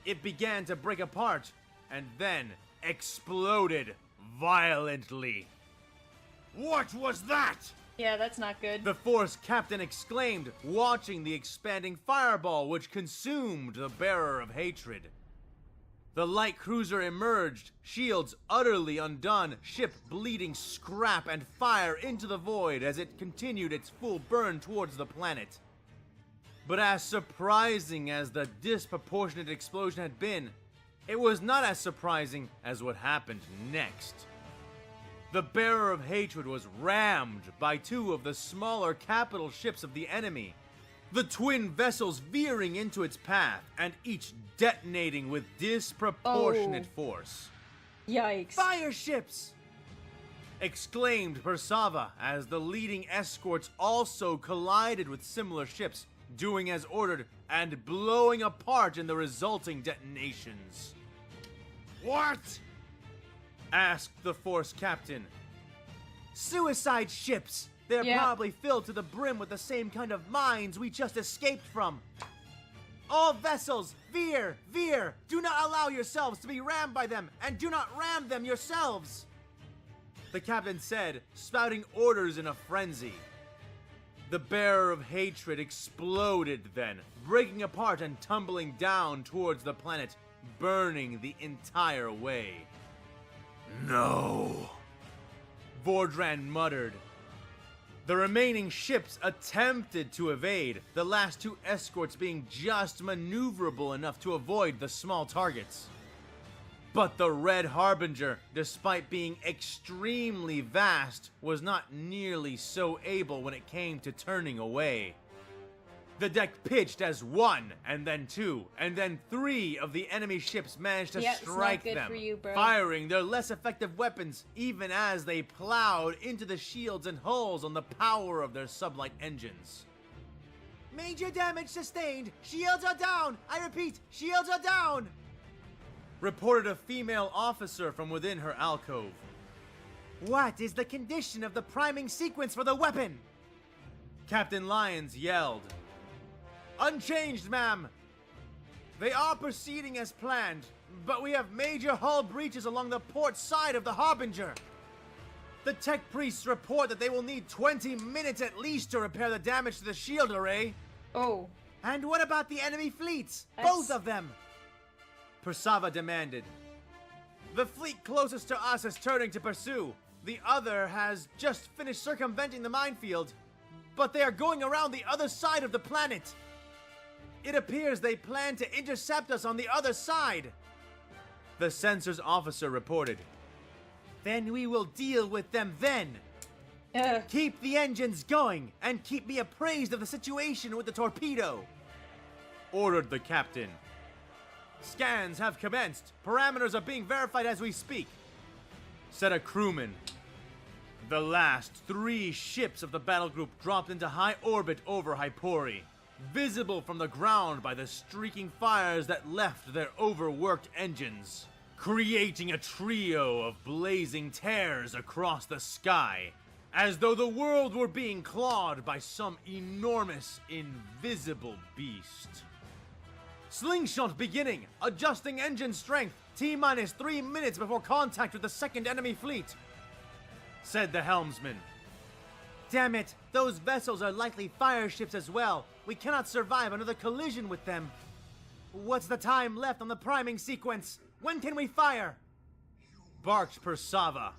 Speaker 2: It began to break apart, and then exploded violently. What was that?
Speaker 1: Yeah, that's not good.
Speaker 2: The Force captain exclaimed, watching the expanding fireball which consumed the bearer of hatred. The light cruiser emerged, shields utterly undone, ship bleeding scrap and fire into the void as it continued its full burn towards the planet. But as surprising as the disproportionate explosion had been, it was not as surprising as what happened next. The bearer of hatred was rammed by two of the smaller capital ships of the enemy, the twin vessels veering into its path and each detonating with disproportionate force.
Speaker 1: Yikes.
Speaker 2: Fire ships! Exclaimed Persava as the leading escorts also collided with similar ships, doing as ordered and blowing apart in the resulting detonations. What? Asked the Force captain. Suicide ships! They're probably filled to the brim with the same kind of mines we just escaped from. All vessels, veer, veer! Do not allow yourselves to be rammed by them, and do not ram them yourselves! The captain said, spouting orders in a frenzy. The bearer of hatred exploded then, breaking apart and tumbling down towards the planet, burning the entire way. No, Vordran muttered. The remaining ships attempted to evade, the last two escorts being just maneuverable enough to avoid the small targets. But the Red Harbinger, despite being extremely vast, was not nearly so able when it came to turning away. The deck pitched as one, and then two, and then three of the enemy ships managed to strike them,
Speaker 1: for you, bro.
Speaker 2: firing their less effective weapons even as they plowed into the shields and hulls on the power of their sublight engines. Major damage sustained! Shields are down! I repeat, shields are down! Reported a female officer from within her alcove. What is the condition of the priming sequence for the weapon? Captain Lyons yelled. Unchanged, ma'am. They are proceeding as planned, but we have major hull breaches along the port side of the Harbinger. The tech priests report that they will need 20 minutes at least to repair the damage to the shield array.
Speaker 1: Oh.
Speaker 2: And what about the enemy fleets?
Speaker 1: That's-
Speaker 2: Both of them. Persava demanded. The fleet closest to us is turning to pursue. The other has just finished circumventing the minefield, but they are going around the other side of the planet. It appears they plan to intercept us on the other side. The sensors officer reported. Then we will deal with them then. Keep the engines going and keep me appraised of the situation with the torpedo. Ordered the captain. Scans have commenced. Parameters are being verified as we speak. Said a crewman. The last three ships of the battle group dropped into high orbit over Hypori, visible from the ground by the streaking fires that left their overworked engines, creating a trio of blazing tears across the sky, as though the world were being clawed by some enormous, invisible beast. Slingshot beginning, adjusting engine strength, T-minus 3 minutes before contact with the second enemy fleet, said the helmsman. Damn it, those vessels are likely fire ships as well. We cannot survive another collision with them. What's the time left on the priming sequence? When can we fire? Barked Persava.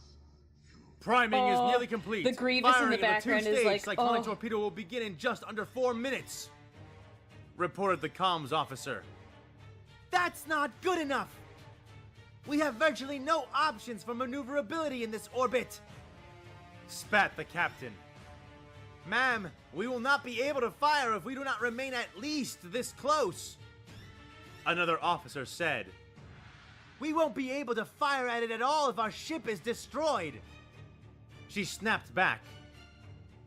Speaker 2: Priming is nearly complete.
Speaker 1: The Grievous in
Speaker 2: Firing
Speaker 1: the background
Speaker 2: of the
Speaker 1: is
Speaker 2: two-stage
Speaker 1: like,
Speaker 2: cyclonic torpedo will begin in just under 4 minutes. Reported the comms officer. That's not good enough.
Speaker 4: We have virtually no options for maneuverability in this orbit! Spat the captain. Ma'am, we will not be able to fire if we do not remain at least this close. Another officer said. We won't be able to fire at it at all if our ship is destroyed. She snapped back.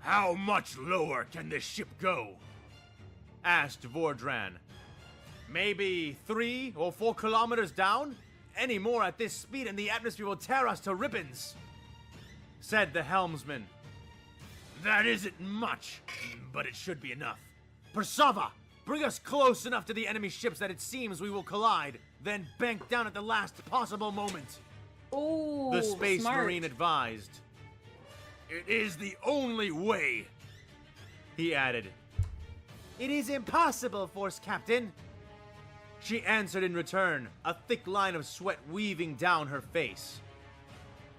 Speaker 4: How much lower can this ship go? Asked Vordran. Maybe 3 or 4 kilometers down? Any more at this speed and the atmosphere will tear us to ribbons, said the helmsman. That isn't much, but it should be enough. Persava, bring us close enough to the enemy ships that it seems we will collide, then bank down at the last possible moment.
Speaker 1: Ooh,
Speaker 4: the Space
Speaker 1: smart.
Speaker 4: Marine advised. It is the only way, he added. It is impossible, Force Captain. She answered in return, a thick line of sweat weaving down her face.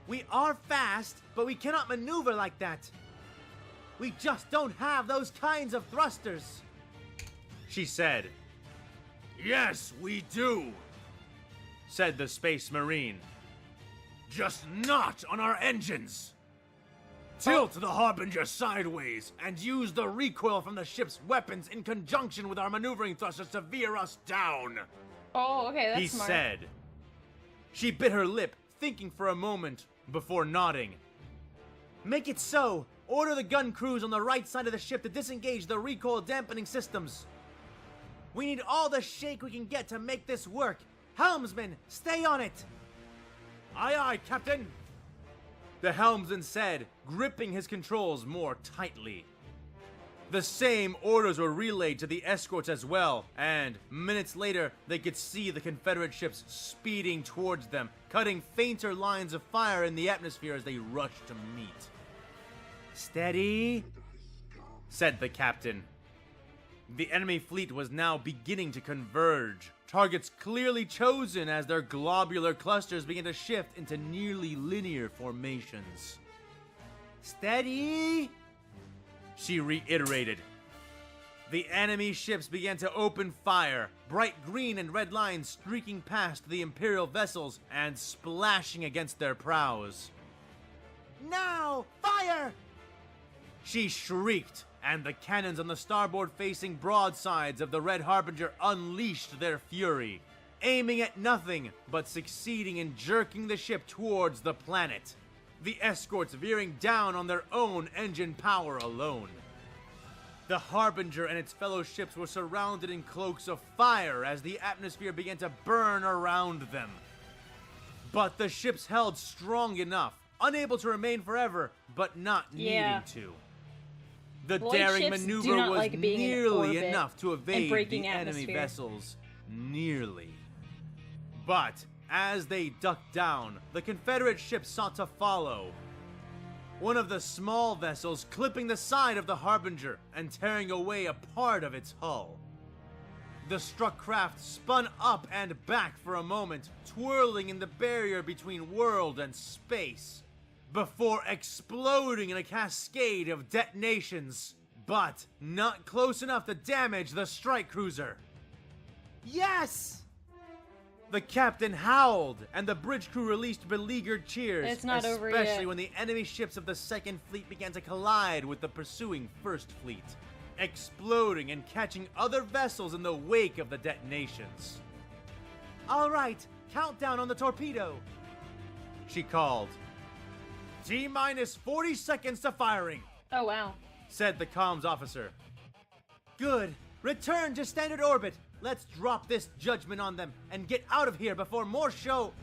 Speaker 4: We are fast, but we cannot maneuver like that. We just don't have those kinds of thrusters, she said. Yes, we do, said the Space Marine. Just not on our engines. Tilt the Harbinger sideways and use the recoil from the ship's weapons in conjunction with our maneuvering thrusters to veer us down.
Speaker 1: Oh, okay, that's
Speaker 4: he
Speaker 1: smart.
Speaker 4: said. She bit her lip, thinking for a moment before nodding. Make it so. Order the gun crews on the right side of the ship to disengage the recoil dampening systems. We need all the shake we can get to make this work. Helmsman, stay on it. Aye, aye, Captain. The helmsman said, gripping his controls more tightly. The same orders were relayed to the escorts as well, and minutes later, they could see the Confederate ships speeding towards them, cutting fainter lines of fire in the atmosphere as they rushed to meet. Steady, said the captain. The enemy fleet was now beginning to converge, targets clearly chosen as their globular clusters began to shift into nearly linear formations. Steady, she reiterated. The enemy ships began to open fire, bright green and red lines streaking past the Imperial vessels and splashing against their prows. Now, fire! She shrieked, and the cannons on the starboard-facing broadsides of the Red Harbinger unleashed their fury, aiming at nothing but succeeding in jerking the ship towards the planet, the escorts veering down on their own engine power alone. The Harbinger and its fellow ships were surrounded in cloaks of fire as the atmosphere began to burn around them. But the ships held strong enough, unable to remain forever, but not needing to. The
Speaker 1: Boy,
Speaker 4: daring
Speaker 1: ships do
Speaker 4: maneuver
Speaker 1: not
Speaker 4: was
Speaker 1: like being in
Speaker 4: nearly
Speaker 1: orbit
Speaker 4: enough to
Speaker 1: and
Speaker 4: evade
Speaker 1: breaking
Speaker 4: the enemy
Speaker 1: atmosphere.
Speaker 4: vessels. Nearly. But as they ducked down, the Confederate ships sought to follow. One of the small vessels clipping the side of the Harbinger and tearing away a part of its hull. The struck craft spun up and back for a moment, twirling in the barrier between world and space, before exploding in a cascade of detonations, but not close enough to damage the strike cruiser. Yes! The captain howled, and the bridge crew released beleaguered cheers,
Speaker 1: It's not over
Speaker 4: especially
Speaker 1: yet.
Speaker 4: when the enemy ships of the Second Fleet began to collide with the pursuing First Fleet, exploding and catching other vessels in the wake of the detonations. All right, countdown on the torpedo, she called. T-minus 40 seconds to firing,
Speaker 1: Oh, wow.
Speaker 4: said the comms officer. Good. Return to standard orbit. Let's drop this judgment on them and get out of here before more show...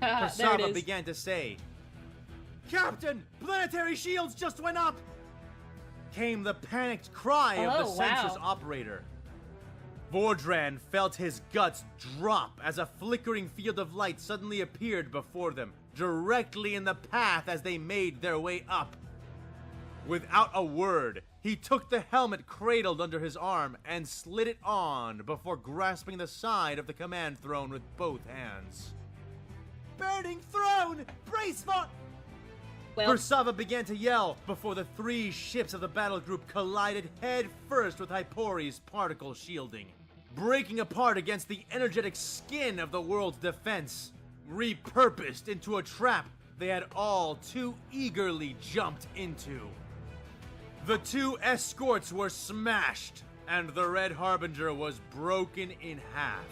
Speaker 1: There it
Speaker 4: Persava
Speaker 1: is.
Speaker 4: began to say. Captain, planetary shields just went up! Came the panicked cry of the
Speaker 1: Oh, wow.
Speaker 4: census operator. Vordran felt his guts drop as a flickering field of light suddenly appeared before them, directly in the path as they made their way up. Without a word, he took the helmet cradled under his arm and slid it on before grasping the side of the command throne with both hands. Burning throne! Brace for...
Speaker 1: Well,
Speaker 4: Persava began to yell before the 3 ships of the battle group collided head first with Hypori's particle shielding, breaking apart against the energetic skin of the world's defense. repurposed into a trap they had all too eagerly jumped into. The two escorts were smashed, and the Red Harbinger was broken in half.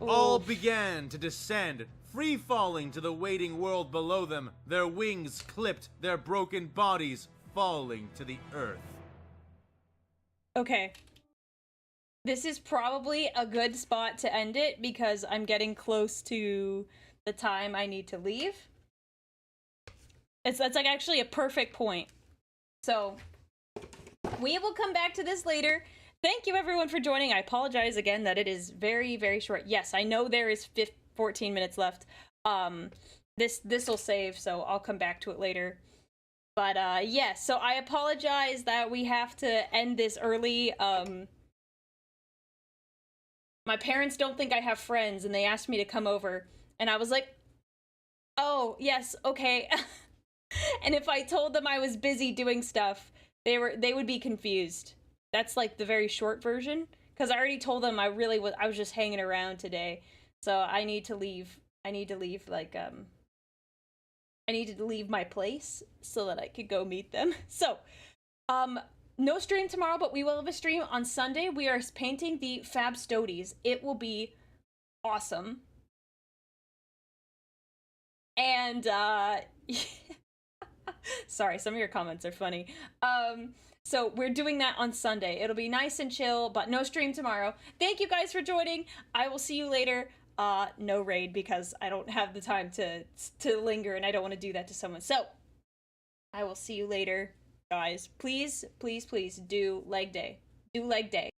Speaker 4: All began to descend, free-falling to the waiting world below them, their wings clipped, their broken bodies falling to the earth.
Speaker 1: Okay. This is probably a good spot to end it because I'm getting close to the time I need to leave. That's like actually a perfect point. So, we will come back to this later. Thank you everyone for joining. I apologize again that it is very, very short. Yes, I know there is 14 minutes left. This will save, so I'll come back to it later. But yes, so I apologize that we have to end this early. My parents don't think I have friends, and they asked me to come over, and I was like, oh, yes, okay. And if I told them I was busy doing stuff, they would be confused. That's like the very short version, because I already told them I was just hanging around today. So I need to leave. I need to leave my place so that I could go meet them. So, no stream tomorrow, but we will have a stream on Sunday. We are painting the Femstodes. It will be awesome. And, sorry, some of your comments are funny. So we're doing that on Sunday. It'll be nice and chill, but no stream tomorrow. Thank you guys for joining. I will see you later. No raid because I don't have the time to linger and I don't want to do that to someone. So, I will see you later, guys. Please, please, please do leg day. Do leg day.